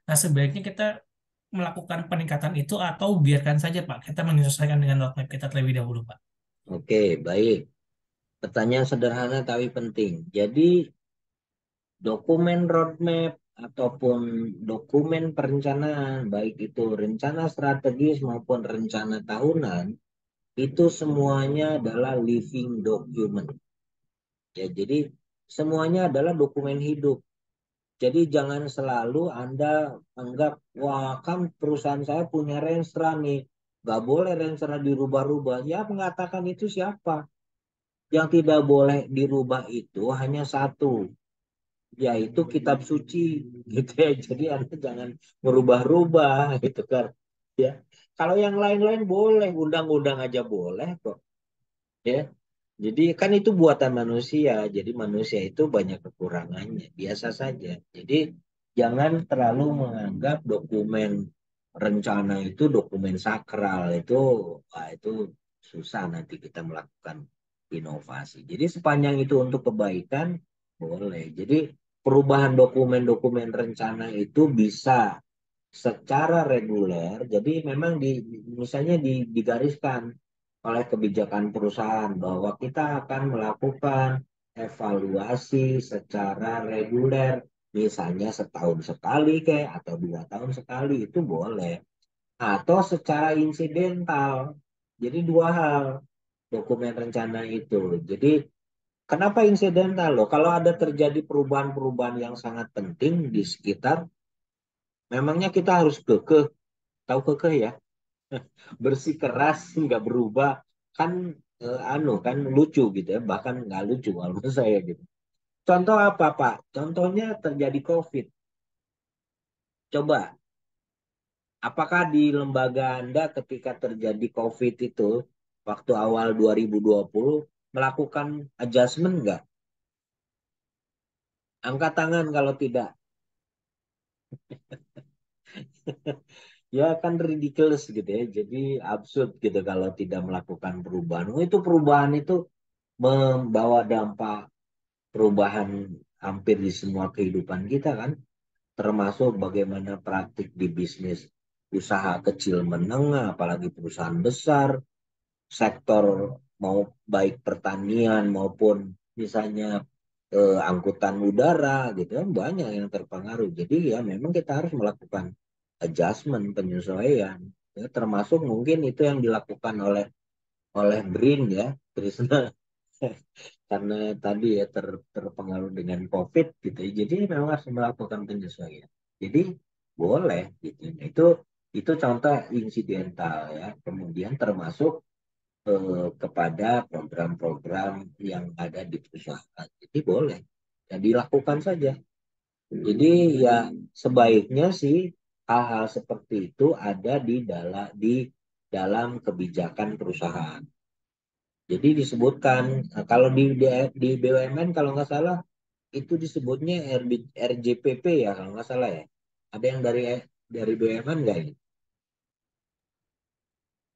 Nah sebaiknya kita melakukan peningkatan itu atau biarkan saja Pak, kita menyesuaikan dengan roadmap kita terlebih dahulu Pak. Oke, baik. Pertanyaan sederhana tapi penting. Jadi dokumen roadmap ataupun dokumen perencanaan, baik itu rencana strategis maupun rencana tahunan, itu semuanya adalah living document. Ya, jadi semuanya adalah dokumen hidup. Jadi jangan selalu Anda anggap, wah kan perusahaan saya punya Renstra nih, nggak boleh Renstra dirubah-rubah. Ya mengatakan itu siapa? Yang tidak boleh dirubah itu hanya satu, yaitu kitab suci, gitu ya. Jadi Anda jangan merubah-rubah, gitu kan. Ya, kalau yang lain-lain boleh, undang-undang aja boleh kok. Ya, jadi kan itu buatan manusia, jadi manusia itu banyak kekurangannya, biasa saja. Jadi jangan terlalu menganggap dokumen rencana itu dokumen sakral itu, wah itu susah nanti kita melakukan inovasi. Jadi sepanjang itu untuk kebaikan boleh. Jadi perubahan dokumen-dokumen rencana itu bisa secara reguler. Jadi memang misalnya digariskan oleh kebijakan perusahaan bahwa kita akan melakukan evaluasi secara reguler, misalnya setahun sekali kayak atau 2 tahun sekali itu boleh, atau secara insidental. Jadi dua hal dokumen rencana itu. Jadi kenapa insidental loh? Kalau ada terjadi perubahan-perubahan yang sangat penting di sekitar, memangnya kita harus kekeh, tahu kekeh ya? Bersih keras nggak berubah kan, anu kan lucu gitu ya, bahkan nggak lucu kalau menurut saya gitu. Contoh apa Pak? Contohnya terjadi COVID. Coba, apakah di lembaga Anda ketika terjadi COVID itu waktu awal 2020 melakukan adjustment nggak? Angkat tangan kalau tidak. Ya kan ridiculous gitu ya. Jadi absurd gitu kalau tidak melakukan perubahan. Oh, itu perubahan itu membawa dampak perubahan hampir di semua kehidupan kita kan, termasuk bagaimana praktik di bisnis usaha kecil menengah, apalagi perusahaan besar, sektor mau baik pertanian maupun misalnya angkutan udara gitu kan banyak yang terpengaruh. Jadi ya memang kita harus melakukan adjustment, penyesuaian. Ya, termasuk mungkin itu yang dilakukan oleh BRIN ya, Trisna, karena tadi ya terpengaruh dengan COVID gitu ya. Jadi memang harus melakukan penyesuaian. Jadi boleh gitu. Itu contoh insidental ya. Kemudian termasuk kepada program-program yang ada di perusahaan. Jadi boleh. Ya dilakukan saja. Jadi ya sebaiknya sih hal-hal seperti itu ada di dalam kebijakan perusahaan. Jadi disebutkan kalau di BUMN kalau nggak salah itu disebutnya RJPP ya kalau nggak salah ya. Ada yang dari BUMN nggak ini?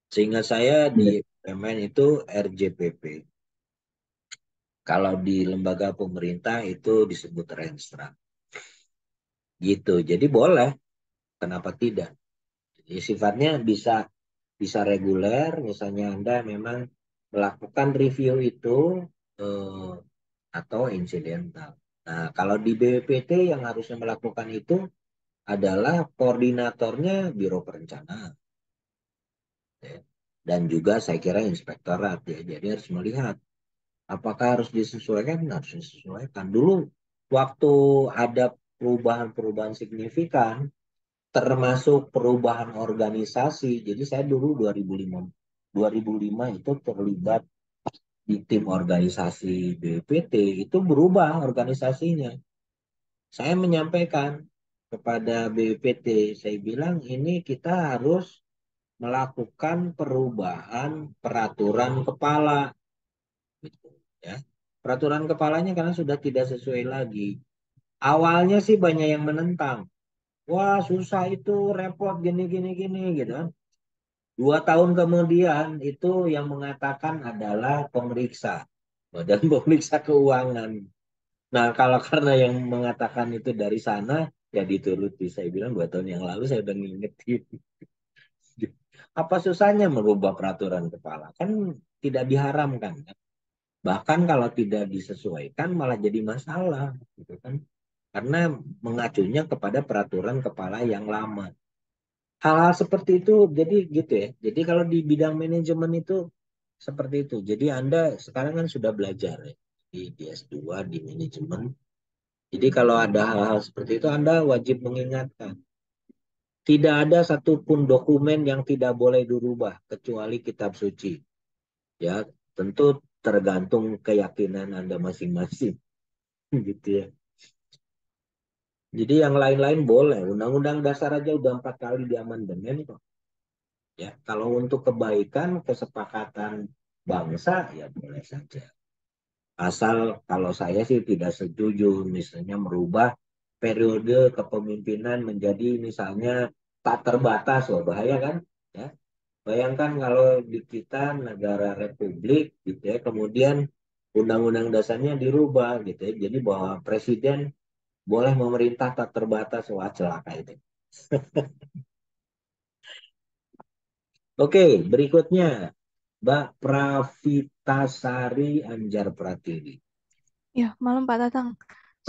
Sehingga saya di BUMN itu RJPP. Kalau di lembaga pemerintah itu disebut Renstra. Gitu. Jadi boleh, kenapa tidak? Jadi sifatnya bisa bisa reguler, misalnya Anda memang melakukan review itu eh, atau insidental. Nah, kalau di BPT yang harusnya melakukan itu adalah koordinatornya Biro Perencanaan, ya. Dan juga saya kira inspektorat ya. Jadi harus melihat apakah harus disesuaikan, harus disesuaikan. Dulu waktu ada perubahan-perubahan signifikan, termasuk perubahan organisasi. Jadi saya dulu 2005 itu terlibat di tim organisasi BPT, itu berubah organisasinya. Saya menyampaikan kepada BPT, saya bilang ini kita harus melakukan perubahan peraturan kepala, gitu, ya. Peraturan kepalanya karena sudah tidak sesuai lagi. Awalnya sih banyak yang menentang. Wah, susah itu, repot gini gini gini gitu kan. 2 tahun kemudian itu yang mengatakan adalah pemeriksa, Badan Pemeriksa Keuangan. Nah, kalau karena yang mengatakan itu dari sana, ya dituruti. Saya bilang 2 tahun yang lalu saya udah ngingetin. Apa susahnya merubah peraturan kepala? Kan tidak diharamkan, kan? Bahkan kalau tidak disesuaikan malah jadi masalah, gitu kan? Karena mengacunya kepada peraturan kepala yang lama. Hal-hal seperti itu, jadi gitu ya. Jadi kalau di bidang manajemen itu seperti itu. Jadi Anda sekarang kan sudah belajar ya, di S2 di manajemen. Jadi kalau ada hal-hal seperti itu, Anda wajib mengingatkan. Tidak ada satupun dokumen yang tidak boleh dirubah, kecuali kitab suci. Ya, tentu tergantung keyakinan Anda masing-masing. Gitu ya. Jadi yang lain-lain boleh. Undang-undang dasar aja udah 4 kali diamandemen kok. Ya, kalau untuk kebaikan, kesepakatan bangsa, ya boleh saja. Asal kalau saya sih tidak setuju, misalnya merubah periode kepemimpinan menjadi misalnya tak terbatas, loh bahaya kan? Ya, bayangkan kalau di kita negara republik, gitu ya, kemudian undang-undang dasarnya dirubah, gitu ya, jadi bahwa presiden boleh memerintah tak terbatas, wah celaka itu. Oke, berikutnya Mbak Pravitasari Anjar Pratiwi. Ya, malam Pak Tatang.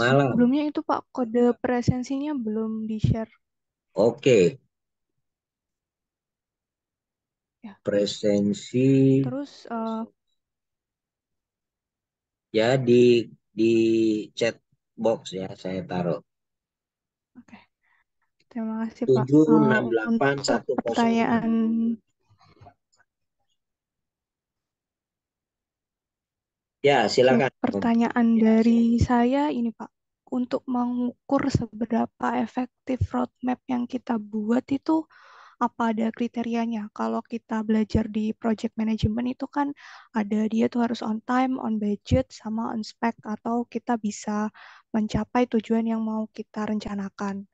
Malam. Sebelumnya itu Pak, kode presensinya belum di-share. Oke, Ya. presensi Terus, ya di chat box ya saya taruh. oke. Terima kasih Pak. 768 Untuk pertanyaan, Ya, silakan. pertanyaan dari saya ini Pak, untuk mengukur seberapa efektif roadmap yang kita buat itu apa ada kriterianya? Kalau kita belajar di project management itu kan ada dia tuh harus on time, on budget, sama on spec atau kita bisa mencapai tujuan yang mau kita rencanakan.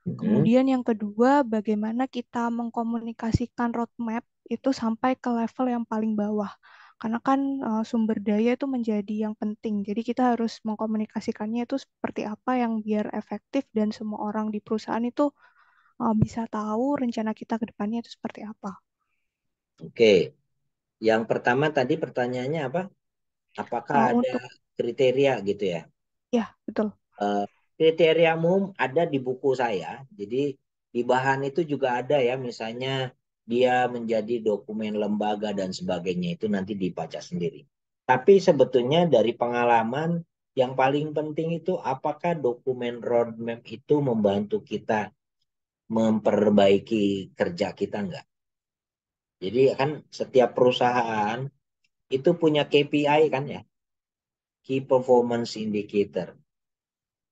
Kemudian yang kedua, bagaimana kita mengkomunikasikan roadmap itu sampai ke level yang paling bawah. Karena kan sumber daya itu menjadi yang penting. Jadi kita harus mengkomunikasikannya itu seperti apa yang biar efektif dan semua orang di perusahaan itu bisa tahu rencana kita ke depannya itu seperti apa. Oke, yang pertama tadi pertanyaannya apa? Apakah ada Untuk kriteria gitu ya? ya betul. Kriteria umum ada di buku saya. Jadi di bahan itu juga ada ya, misalnya dia menjadi dokumen lembaga dan sebagainya itu nanti dibaca sendiri. Tapi sebetulnya dari pengalaman yang paling penting itu apakah dokumen roadmap itu membantu kita memperbaiki kerja kita enggak? Jadi kan setiap perusahaan itu punya KPI kan ya, Key Performance Indicator.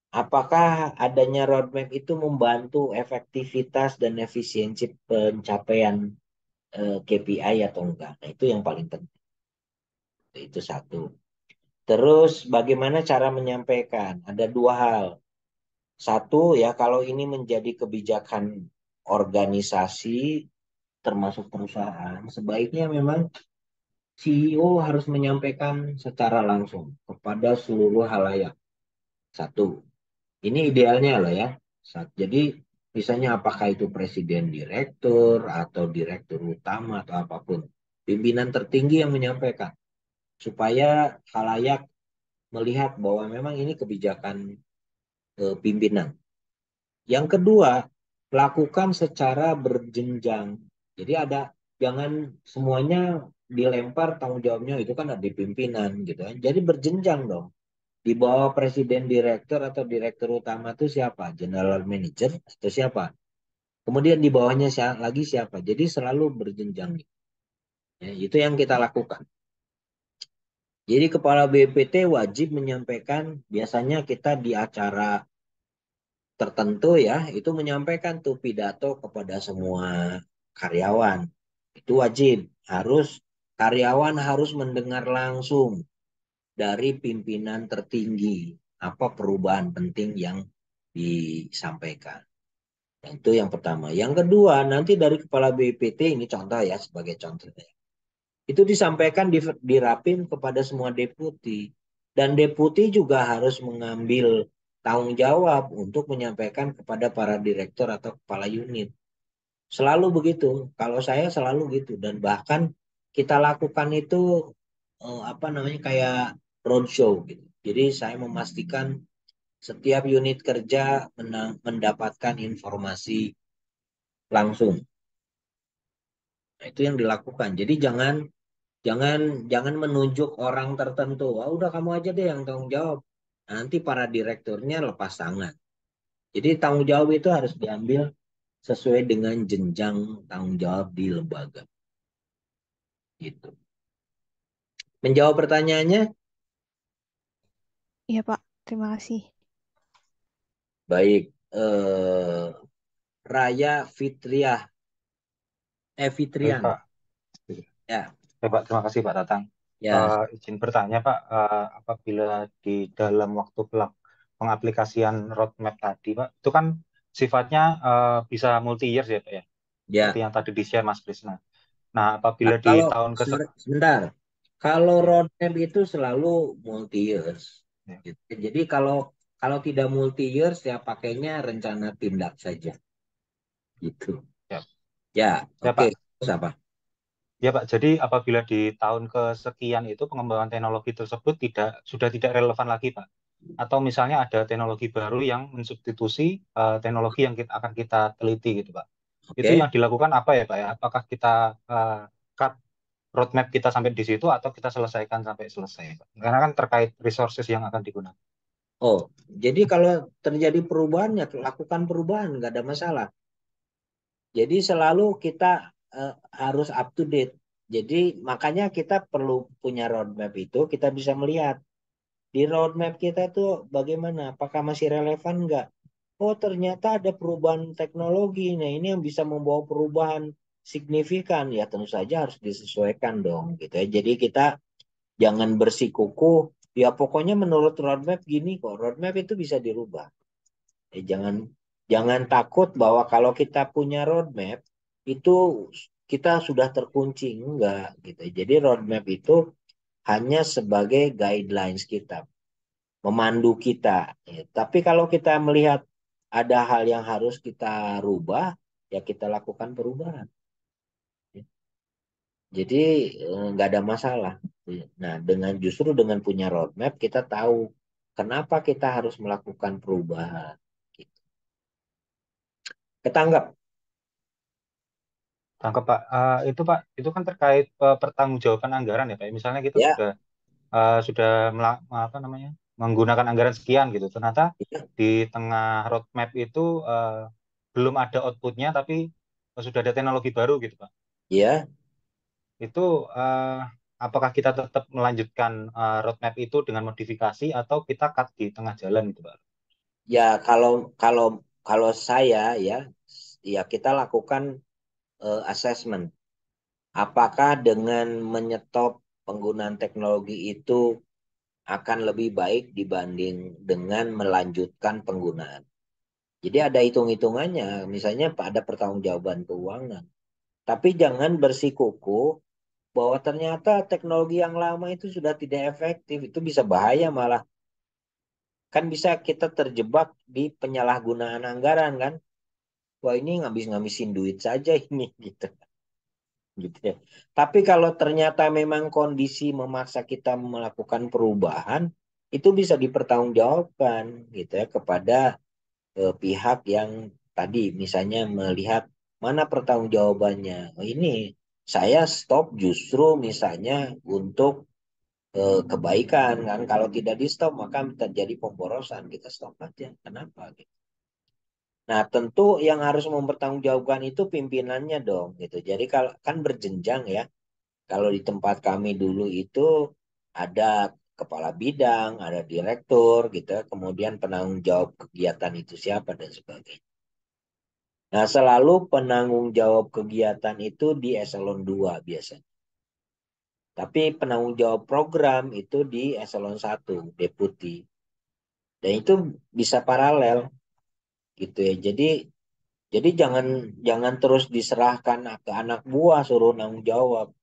Apakah adanya roadmap itu membantu efektivitas dan efisiensi pencapaian KPI atau enggak? Nah, itu yang paling penting. Itu satu. Terus bagaimana cara menyampaikan? Ada dua hal. Satu ya, kalau ini menjadi kebijakan organisasi termasuk perusahaan, sebaiknya memang CEO harus menyampaikan secara langsung kepada seluruh halayak. Satu. Ini idealnya loh ya. Jadi misalnya apakah itu presiden direktur atau direktur utama atau apapun. Pimpinan tertinggi yang menyampaikan. Supaya halayak melihat bahwa memang ini kebijakan pimpinan. Yang kedua, lakukan secara berjenjang. Jadi jangan semuanya dilempar tanggung jawabnya itu kan ada di pimpinan gitu kan. Jadi berjenjang dong. Di bawah presiden direktur atau direktur utama itu siapa? General manager atau siapa? Kemudian di bawahnya lagi siapa? Jadi selalu berjenjang. Ya, itu yang kita lakukan. Jadi kepala BPT wajib menyampaikan, biasanya kita di acara tertentu ya, itu menyampaikan tuh pidato kepada semua karyawan. Itu wajib, karyawan harus mendengar langsung dari pimpinan tertinggi apa perubahan penting yang disampaikan. Itu yang pertama. Yang kedua, nanti dari kepala BPT ini contoh ya, sebagai contoh ya. Itu disampaikan di Rapim kepada semua deputi. Dan deputi juga harus mengambil tanggung jawab untuk menyampaikan kepada para direktur atau kepala unit. Selalu begitu. Kalau saya selalu gitu. Dan bahkan kita lakukan itu apa namanya kayak roadshow gitu. Jadi saya memastikan setiap unit kerja mendapatkan informasi langsung. Nah, itu yang dilakukan. Jadi jangan jangan jangan menunjuk orang tertentu. Wah, udah kamu aja deh yang tanggung jawab. Nanti para direkturnya lepas tangan. Jadi tanggung jawab itu harus diambil sesuai dengan jenjang tanggung jawab di lembaga. Gitu. Menjawab pertanyaannya, Iya, Pak. Terima kasih. baik. Raya Fitriah, Baik, Fitrian. Pak. Ya, Baik, Pak. Terima kasih, Pak Tatang. ya, Izin bertanya, Pak, apabila di dalam waktu pengaplikasian roadmap tadi, Pak, itu kan sifatnya bisa multi years ya, Pak ya, seperti ya. yang tadi di-share Mas Krisna. Nah, Nah, apabila di kalau tahun ke sebentar, kalau ya, roadmap itu selalu multi years. ya, Gitu. Jadi kalau kalau tidak multi years ya pakainya rencana tindak saja. Gitu. ya, Ya, ya, oke. Pak. Terus apa? Ya, Pak. Jadi apabila di tahun kesekian itu pengembangan teknologi tersebut sudah tidak relevan lagi, Pak. Atau misalnya ada teknologi baru yang mensubstitusi teknologi yang akan kita teliti gitu, Pak. Itu Oke. yang dilakukan apa ya, Pak ya? Apakah kita cut roadmap kita sampai di situ atau kita selesaikan sampai selesai, Pak? Karena kan terkait resources yang akan digunakan. Oh, jadi kalau terjadi perubahan ya lakukan perubahan, nggak ada masalah. Jadi selalu kita harus up to date. Jadi makanya kita perlu punya roadmap itu, kita bisa melihat di roadmap kita itu bagaimana, apakah masih relevan nggak? Oh ternyata ada perubahan teknologi, nah ini yang bisa membawa perubahan signifikan, ya tentu saja harus disesuaikan dong, gitu ya. Jadi kita jangan bersikukuh, ya pokoknya menurut roadmap gini kok, roadmap itu bisa dirubah. Jangan jangan takut bahwa kalau kita punya roadmap itu kita sudah terkunci, enggak gitu. Jadi roadmap itu hanya sebagai guidelines kita, memandu kita. Ya, tapi kalau kita melihat ada hal yang harus kita rubah, ya kita lakukan perubahan. Jadi nggak ada masalah. Nah, justru dengan punya roadmap kita tahu kenapa kita harus melakukan perubahan. Gitu. Ketanggap? Tangkap, Pak. Itu Pak, itu kan terkait pertanggungjawaban anggaran ya, Pak. Misalnya kita Ya, sudah apa namanya menggunakan anggaran sekian gitu. Ternyata ya, di tengah roadmap itu belum ada outputnya, tapi sudah ada teknologi baru gitu, Pak. ya. Itu apakah kita tetap melanjutkan roadmap itu dengan modifikasi atau kita cut di tengah jalan gitu, Pak? Ya, kalau kalau kalau saya ya, ya kita lakukan assessment. Apakah dengan menyetop penggunaan teknologi itu akan lebih baik dibanding dengan melanjutkan penggunaan. Jadi ada hitung-hitungannya, misalnya ada pertanggungjawaban keuangan. Tapi jangan bersikuku bahwa ternyata teknologi yang lama itu sudah tidak efektif, itu bisa bahaya malah. Kan bisa kita terjebak di penyalahgunaan anggaran kan. Wah ini ngabis-ngabisin duit saja ini gitu. Gitu ya. Tapi kalau ternyata memang kondisi memaksa kita melakukan perubahan, itu bisa dipertanggungjawabkan gitu ya kepada pihak yang tadi misalnya melihat mana pertanggungjawabannya. Oh, ini saya stop justru misalnya untuk kebaikan kan. Kalau tidak di stop maka terjadi pemborosan. Kita stop aja. Kenapa? Gitu. Nah, tentu yang harus mempertanggungjawabkan itu pimpinannya dong gitu. Jadi kalau kan berjenjang ya. Kalau di tempat kami dulu itu ada kepala bidang, ada direktur gitu, ya. Kemudian penanggung jawab kegiatan itu siapa dan sebagainya. Nah, selalu penanggung jawab kegiatan itu di eselon 2 biasanya. Tapi penanggung jawab program itu di eselon 1, deputi. Dan itu bisa paralel gitu ya. Jadi jangan terus diserahkan ke anak buah suruh nanggung jawab.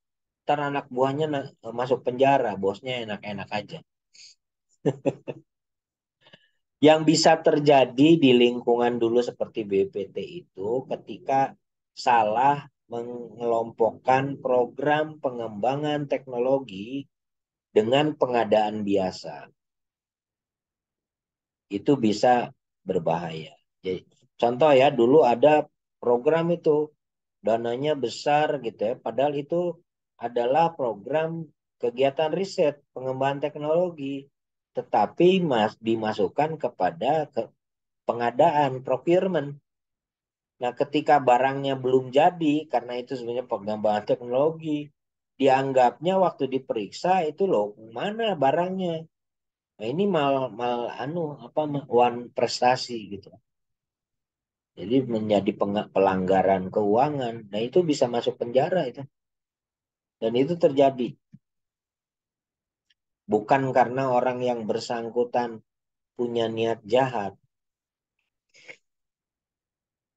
Ntar anak buahnya masuk penjara, bosnya enak-enak aja. Yang bisa terjadi di lingkungan dulu seperti BPT itu ketika salah mengelompokkan program pengembangan teknologi dengan pengadaan biasa. Itu bisa berbahaya. Jadi, contoh ya, dulu ada program itu dananya besar gitu ya, padahal itu adalah program kegiatan riset pengembangan teknologi, tetapi dimasukkan kepada pengadaan procurement. Nah, ketika barangnya belum jadi karena itu sebenarnya pengembangan teknologi, dianggapnya waktu diperiksa itu loh mana barangnya. Nah, ini one prestasi gitu. Jadi menjadi pelanggaran keuangan. Nah, itu bisa masuk penjara itu. Dan itu terjadi. Bukan karena orang yang bersangkutan punya niat jahat.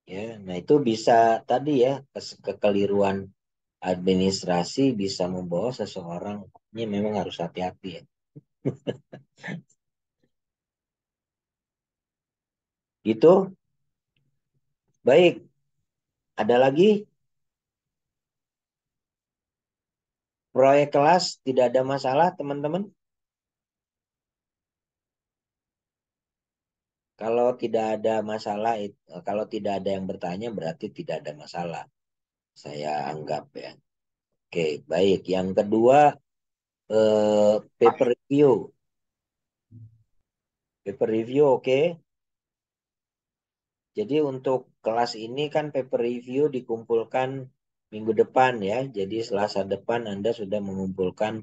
Ya, nah itu bisa tadi ya kekeliruan administrasi bisa membawa seseorang ini memang harus hati-hati ya. Gitu. Baik. Ada lagi proyek kelas tidak ada masalah teman-teman? Kalau tidak ada masalah, kalau tidak ada yang bertanya berarti tidak ada masalah. Saya anggap ya. Oke, baik. Yang kedua, paper review. Paper review, oke. Jadi untuk kelas ini kan paper review dikumpulkan minggu depan ya. Jadi Selasa depan Anda sudah mengumpulkan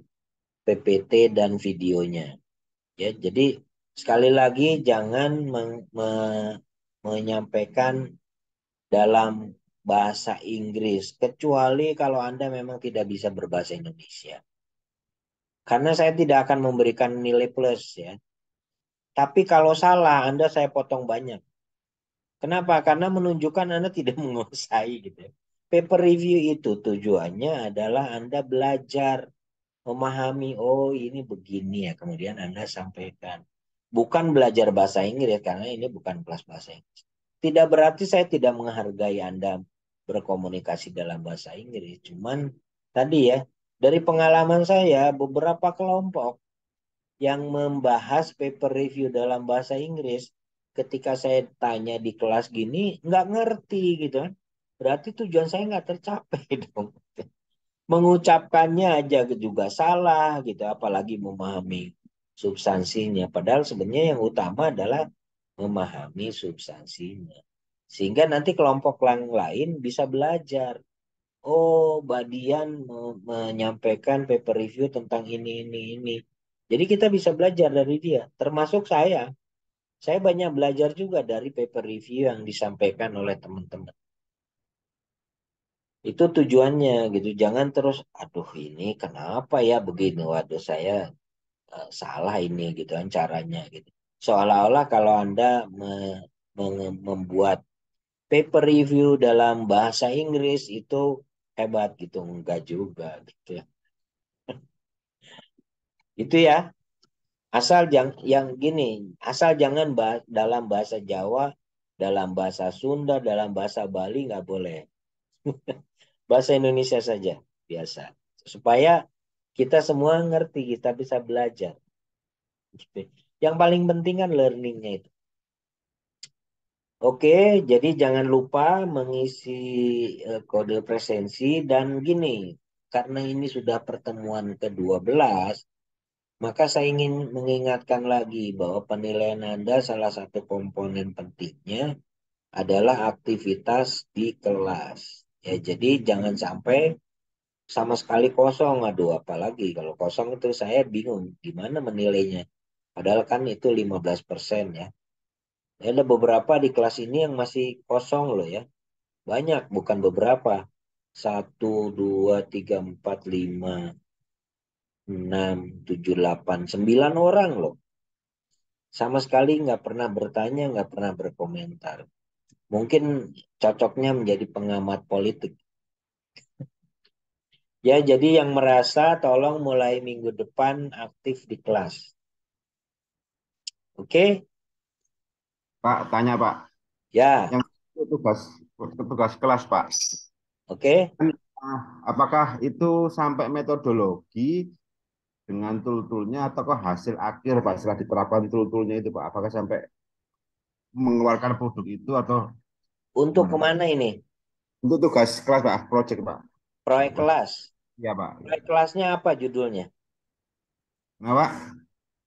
PPT dan videonya. Ya, jadi sekali lagi jangan menyampaikan dalam bahasa Inggris kecuali kalau Anda memang tidak bisa berbahasa Indonesia. Karena saya tidak akan memberikan nilai plus ya. Tapi kalau salah Anda saya potong banyak. Kenapa? Karena menunjukkan Anda tidak menguasai gitu ya. Paper review itu tujuannya adalah Anda belajar memahami, oh ini begini ya, kemudian Anda sampaikan. Bukan belajar bahasa Inggris, karena ini bukan kelas bahasa Inggris. Tidak berarti saya tidak menghargai Anda berkomunikasi dalam bahasa Inggris. Cuman tadi ya, dari pengalaman saya, beberapa kelompok yang membahas paper review dalam bahasa Inggris, ketika saya tanya di kelas gini, nggak ngerti gitu kan. Berarti tujuan saya nggak tercapai dong. Mengucapkannya aja juga salah gitu, apalagi memahami substansinya. Padahal sebenarnya yang utama adalah memahami substansinya. Sehingga nanti kelompok lain bisa belajar. Oh, Badian menyampaikan paper review tentang ini. Jadi kita bisa belajar dari dia, termasuk saya. Saya banyak belajar juga dari paper review yang disampaikan oleh teman-teman. Itu tujuannya gitu. Jangan terus, aduh ini kenapa ya begini, waduh saya salah ini gitu kan caranya gitu. Seolah-olah kalau Anda membuat paper review dalam bahasa Inggris itu hebat gitu, enggak juga gitu ya. Itu ya, yang gini, asal jangan dalam bahasa Jawa, dalam bahasa Sunda, dalam bahasa Bali nggak boleh. Bahasa Indonesia saja biasa. Supaya kita semua ngerti, kita bisa belajar. Gitu. Yang paling penting kan learningnya itu. Oke, jadi jangan lupa mengisi kode presensi dan gini, karena ini sudah pertemuan ke-12, maka saya ingin mengingatkan lagi bahwa penilaian Anda salah satu komponen pentingnya adalah aktivitas di kelas. Ya, jadi jangan sampai sama sekali kosong. Aduh, apalagi kalau kosong itu saya bingung gimana menilainya. Padahal kan itu 15% ya. Ada beberapa di kelas ini yang masih kosong loh ya. Banyak, bukan beberapa. Satu, dua, tiga, empat, lima, enam, tujuh, delapan, 9 orang loh. Sama sekali nggak pernah bertanya, nggak pernah berkomentar. Mungkin cocoknya menjadi pengamat politik. Ya, jadi yang merasa tolong mulai minggu depan aktif di kelas. Oke? Pak, tanya Pak. Ya, Yang tugas tugas kelas Pak. oke. Apakah itu sampai metodologi dengan tool-toolnya ataukah hasil akhir Pak setelah diterapkan tool-toolnya itu Pak? Apakah sampai mengeluarkan produk itu atau Untuk gimana Pak? kemana ini? Untuk tugas kelas Pak, project Pak. Proyek kelas. Iya Pak. Proyek kelasnya apa judulnya? Nah Pak,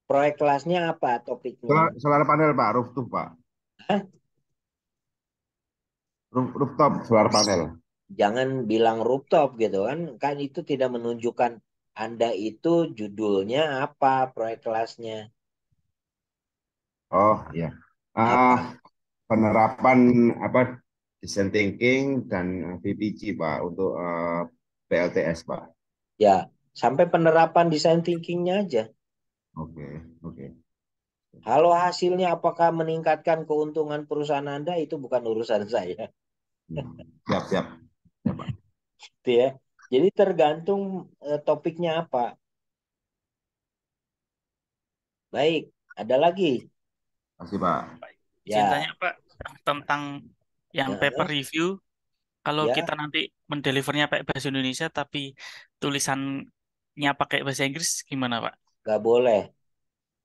Proyek kelasnya apa topiknya? solar panel Pak, rooftop Pak. Hah? Rooftop solar panel. Jangan bilang rooftop gitu kan. Kan itu tidak menunjukkan Anda itu judulnya apa proyek kelasnya. Oh iya. Ah, Apa? penerapan apa design thinking dan VPG Pak untuk PLTS Pak. Ya, sampai penerapan design thinkingnya aja. Oke, oke. Kalau hasilnya apakah meningkatkan keuntungan perusahaan Anda itu bukan urusan saya. Siap, siap. Ya, Pak. Gitu ya. Jadi tergantung topiknya apa. Baik, ada lagi. Terima kasih Pak. Izin Ya, tanya Pak tentang yang paper ya, review. Kalau ya, kita nanti mendelivernya pakai bahasa Indonesia tapi tulisannya pakai bahasa Inggris gimana Pak? nggak boleh.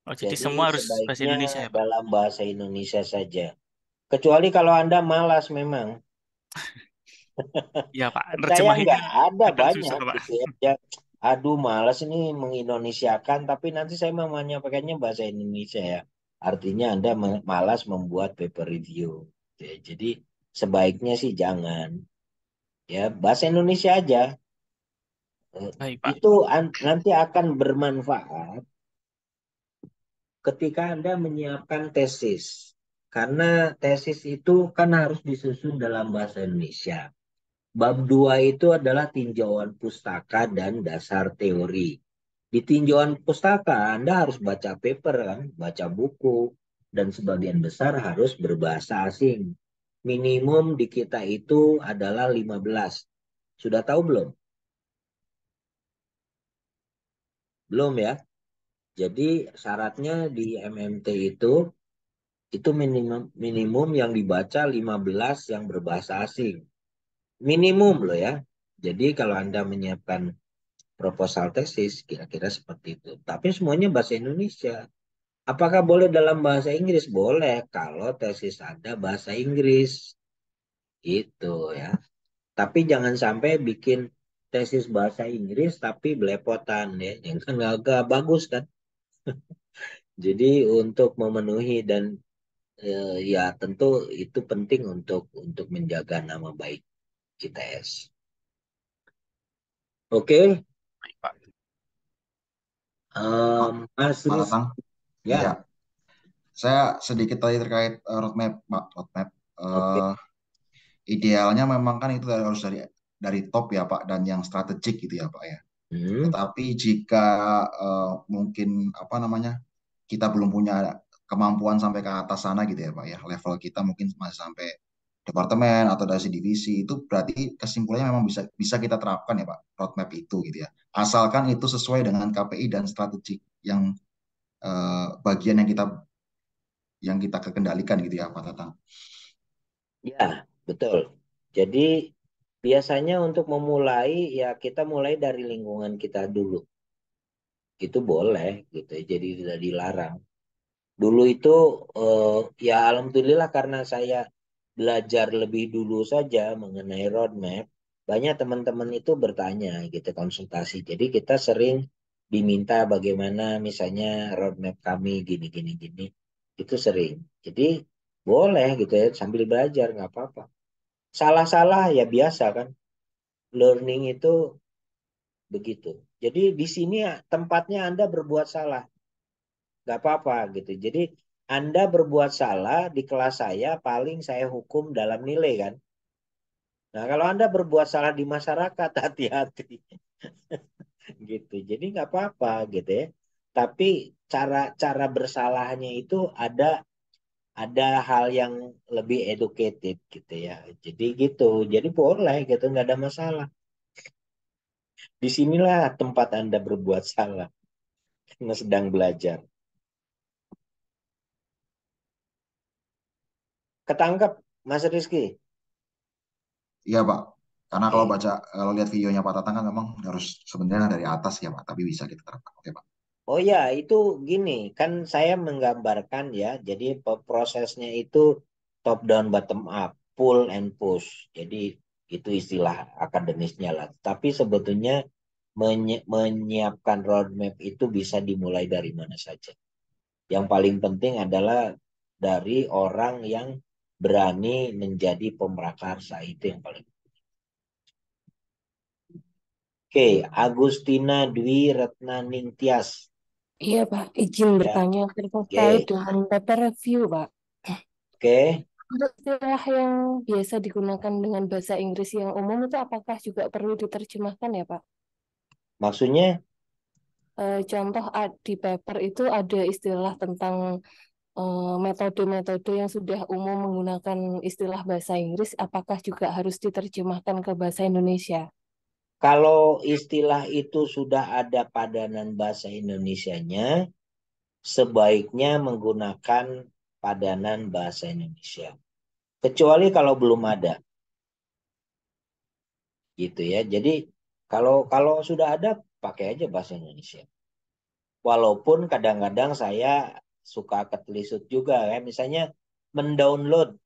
Oh jadi Jadi semua harus bahasa sebaiknya Indonesia ya Pak? dalam bahasa Indonesia saja. Kecuali kalau Anda malas memang. Iya Pak, Saya nerjemahinnya nggak ada kadang susah banyak Pak. gitu ya. Aduh, malas ini mengindonesiakan, tapi nanti saya mau menyampaikannya bahasa Indonesia ya. Artinya Anda malas membuat paper review. Ya, jadi sebaiknya sih jangan. Ya, bahasa Indonesia aja. Eh, Baik Pak. Itu nanti akan bermanfaat ketika Anda menyiapkan tesis. Karena tesis itu kan harus disusun dalam bahasa Indonesia. Bab 2 itu adalah tinjauan pustaka dan dasar teori. Di tinjauan pustaka, Anda harus baca paper kan, baca buku, dan sebagian besar harus berbahasa asing. Minimum di kita itu adalah 15. Sudah tahu belum? Belum ya? Jadi syaratnya di MMT itu minimum minimum yang dibaca 15 yang berbahasa asing. Minimum loh ya. Jadi kalau Anda menyiapkan proposal tesis kira-kira seperti itu. Tapi semuanya bahasa Indonesia. Apakah boleh dalam bahasa Inggris? Boleh kalau tesis Anda bahasa Inggris. Gitu ya. Tapi jangan sampai bikin tesis bahasa Inggris tapi belepotan ya. Yang kan agak bagus kan. Jadi untuk memenuhi dan ya tentu itu penting untuk menjaga nama baik ITS. Oke, Baik Pak. Mas Pak Riz, Tatang, ya, iya, saya sedikit tadi terkait roadmap, Pak, roadmap. oke, Eh, Idealnya memang kan itu harus dari top ya Pak dan yang strategik gitu ya Pak ya. Hmm. Tetapi jika mungkin apa namanya kita belum punya kemampuan sampai ke atas sana gitu ya Pak ya, level kita mungkin masih sampai departemen atau dari divisi, itu berarti kesimpulannya memang bisa bisa kita terapkan ya Pak roadmap itu gitu ya. Asalkan itu sesuai dengan KPI dan strategi yang bagian yang kita kendalikan gitu ya Pak Tatang. Ya, betul. Jadi biasanya untuk memulai ya kita mulai dari lingkungan kita dulu. Itu boleh gitu ya, jadi tidak dilarang. Dulu itu ya alhamdulillah karena saya belajar lebih dulu saja mengenai roadmap, banyak teman-teman itu bertanya gitu konsultasi. Jadi kita sering diminta bagaimana misalnya roadmap kami gini gini gini. Itu sering. Jadi boleh gitu ya sambil belajar nggak apa-apa. Salah-salah ya biasa kan. Learning itu begitu. Jadi di sini tempatnya Anda berbuat salah, nggak apa-apa gitu. Jadi Anda berbuat salah di kelas saya, paling saya hukum dalam nilai kan. Nah kalau Anda berbuat salah di masyarakat, hati-hati gitu. Jadi nggak apa-apa gitu ya. Tapi cara-cara bersalahnya itu ada hal yang lebih educated gitu ya. Jadi gitu. Jadi boleh gitu, nggak ada masalah. Disinilah tempat Anda berbuat salah karena sedang belajar. Ketangkep, Mas Rizky? Iya Pak. Karena Oke. kalau lihat videonya Pak Tatang kan memang harus sebenarnya dari atas ya Pak, tapi bisa kita terapkan. Oke Pak. Oh ya, itu gini, kan saya menggambarkan ya, jadi prosesnya itu top down bottom up, pull and push. Jadi itu istilah akademisnya lah. Tapi sebetulnya menyiapkan roadmap itu bisa dimulai dari mana saja. Yang paling penting adalah dari orang yang berani menjadi pemrakarsa, itu yang paling. Oke, Agustina Dwi Retnaning Tias. Iya, Pak. Izin Ya, bertanya terkait oke. dengan paper review, Pak. Oke. Untuk istilah yang biasa digunakan dengan bahasa Inggris yang umum itu apakah juga perlu diterjemahkan ya, Pak? Maksudnya Contoh di paper itu ada istilah tentang metode-metode yang sudah umum menggunakan istilah bahasa Inggris, apakah juga harus diterjemahkan ke bahasa Indonesia? kalau istilah itu sudah ada padanan bahasa Indonesianya, sebaiknya menggunakan padanan bahasa Indonesia. Kecuali kalau belum ada, gitu ya. Jadi kalau kalau sudah ada, pakai aja bahasa Indonesia. Walaupun kadang-kadang saya suka ketelisut juga, ya. Misalnya mendownload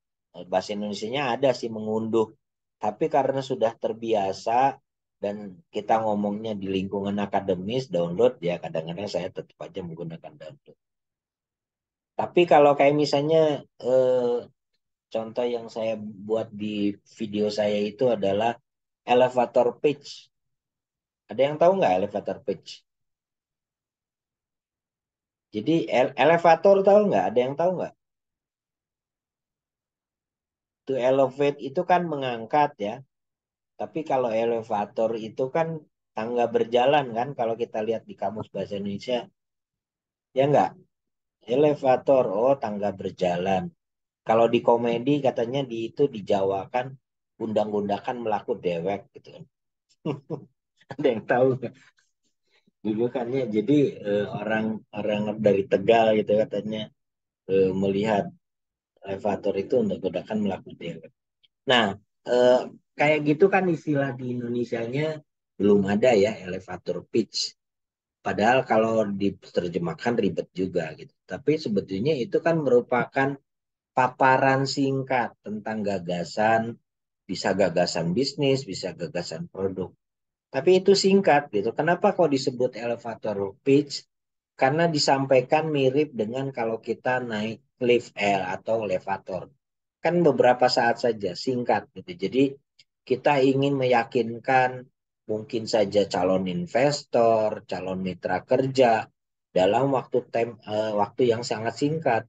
bahasa Indonesianya ada sih mengunduh, tapi karena sudah terbiasa dan kita ngomongnya di lingkungan akademis download ya kadang-kadang saya tetap aja menggunakan download. Tapi kalau kayak misalnya contoh yang saya buat di video saya itu adalah elevator pitch. Ada yang tahu nggak elevator pitch? Jadi elevator tahu nggak? Ada yang tahu nggak? To elevate itu kan mengangkat ya. Tapi kalau elevator itu kan tangga berjalan kan kalau kita lihat di kamus bahasa Indonesia. Ya enggak? Elevator, oh tangga berjalan. Kalau di komedi katanya di itu dijawakan undang-undakan melaku dewek gitu kan. Ada yang tahu nggak? Dulu kan ya jadi orang-orang dari Tegal gitu katanya melihat elevator itu undang-undakan melaku dewek. Nah, eh, kayak gitu kan istilah di Indonesianya belum ada ya elevator pitch. Padahal kalau diterjemahkan ribet juga gitu. Tapi sebetulnya itu kan merupakan paparan singkat tentang gagasan, bisa gagasan bisnis, bisa gagasan produk. Tapi itu singkat gitu. Kenapa kok disebut elevator pitch? Karena disampaikan mirip dengan kalau kita naik lift L atau elevator. Kan beberapa saat saja, singkat gitu. Jadi kita ingin meyakinkan mungkin saja calon investor, calon mitra kerja dalam waktu yang sangat singkat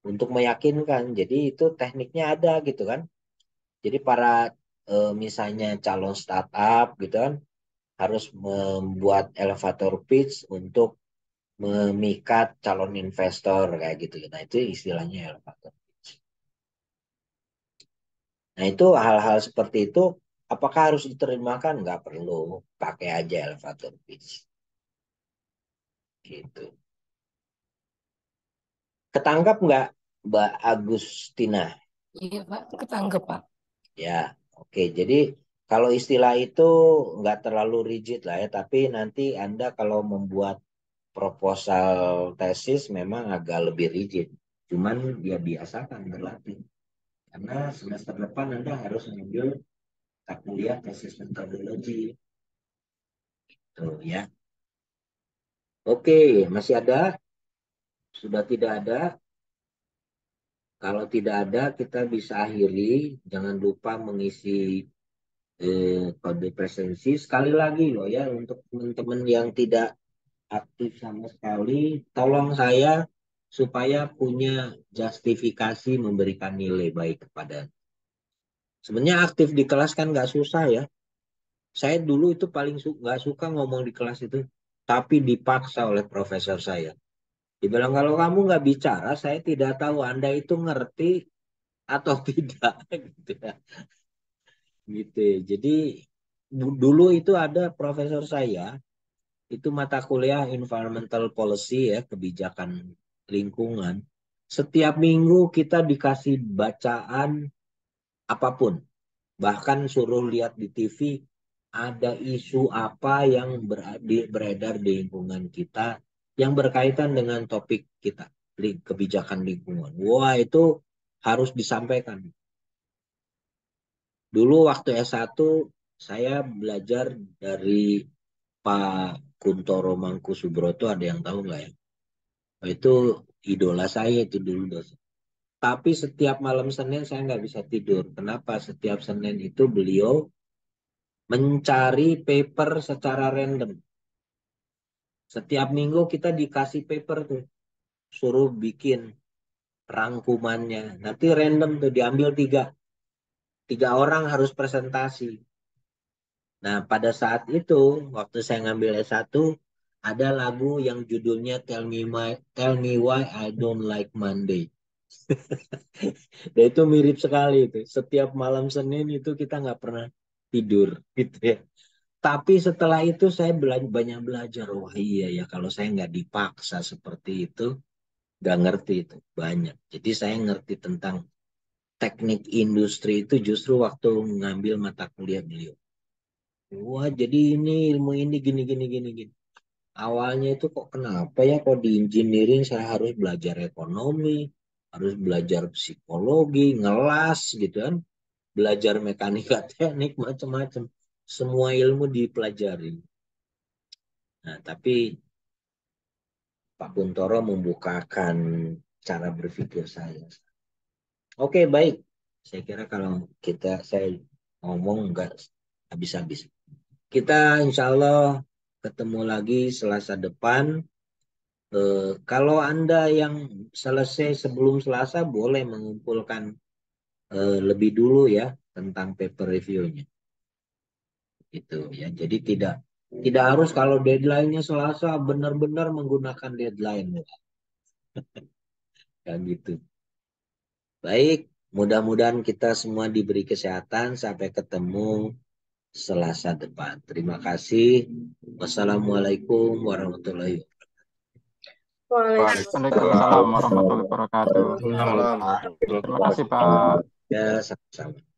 untuk meyakinkan. Jadi itu tekniknya ada gitu kan. Jadi para misalnya calon startup gitu kan harus membuat elevator pitch untuk memikat calon investor kayak gitu. Nah, itu istilahnya elevator pitch. Nah, itu hal-hal seperti itu apakah harus diterimakan? Nggak perlu, pakai aja elevator pitch. Gitu. Ketangkap nggak, Mbak Agustina? Iya, Pak, ketangkep, Pak. Ya, oke. Jadi kalau istilah itu nggak terlalu rigid lah ya, tapi nanti Anda kalau membuat proposal tesis memang agak lebih rigid. Cuman dia biasakan berlatih. Karena semester depan Anda harus mengambil kuliah tesis metodologi. Tuh ya. Oke, masih ada? Sudah tidak ada? Kalau tidak ada, kita bisa akhiri. Jangan lupa mengisi kode presensi. Sekali lagi loh ya, untuk teman-teman yang tidak aktif sama sekali, tolong saya supaya punya justifikasi memberikan nilai baik kepada. Sebenarnya aktif di kelas kan nggak susah ya. Saya dulu itu paling nggak suka ngomong di kelas itu, tapi dipaksa oleh profesor saya. Dibilang kalau kamu nggak bicara, saya tidak tahu Anda itu ngerti atau tidak gitu ya. Gitu ya. Jadi dulu itu ada profesor saya, itu mata kuliah environmental policy ya, kebijakan lingkungan. Setiap minggu kita dikasih bacaan apapun. Bahkan suruh lihat di TV ada isu apa yang beredar di lingkungan kita yang berkaitan dengan topik kita, kebijakan lingkungan. Wah, itu harus disampaikan. Dulu waktu S1 saya belajar dari Pak Kuntoro Mangkusubroto, ada yang tahu nggak ya? Itu idola saya itu dulu dosen. Tapi setiap malam Senin saya nggak bisa tidur. Kenapa? Setiap Senin itu beliau mencari paper secara random. Setiap minggu kita dikasih paper tuh, suruh bikin rangkumannya. Nanti random tuh diambil tiga orang harus presentasi. Nah, pada saat itu, waktu saya ngambil S1, ada lagu yang judulnya Tell Me Why I Don't Like Monday. Dan itu mirip sekali itu. Setiap malam Senin itu kita nggak pernah tidur gitu ya. Tapi setelah itu saya banyak belajar. Wah iya ya, kalau saya nggak dipaksa seperti itu, nggak ngerti itu banyak. Jadi saya ngerti tentang teknik industri itu justru waktu ngambil mata kuliah beliau. Wah, jadi ini ilmu ini gini gini gini gini. Awalnya itu kok kenapa ya kok di engineering saya harus belajar ekonomi, harus belajar psikologi, ngelas gitu kan, belajar mekanika teknik macam-macam. Semua ilmu dipelajari. Nah, tapi Pak Kuntoro membukakan cara berpikir saya. Oke, baik. Saya kira kalau saya ngomong nggak habis-habis. Kita insya Allah ketemu lagi Selasa depan. Kalau Anda yang selesai sebelum Selasa boleh mengumpulkan lebih dulu ya tentang paper review-nya. Gitu ya. Jadi tidak harus kalau deadline-nya Selasa benar-benar menggunakan deadline. Ya gitu. Baik, mudah-mudahan kita semua diberi kesehatan sampai ketemu Selasa depan. Terima kasih. Wassalamualaikum warahmatullahi wabarakatuh. Waalaikumsalam warahmatullahi wabarakatuh. Waalaikumsalam. Terima kasih, Pak. Ya, sama-sama.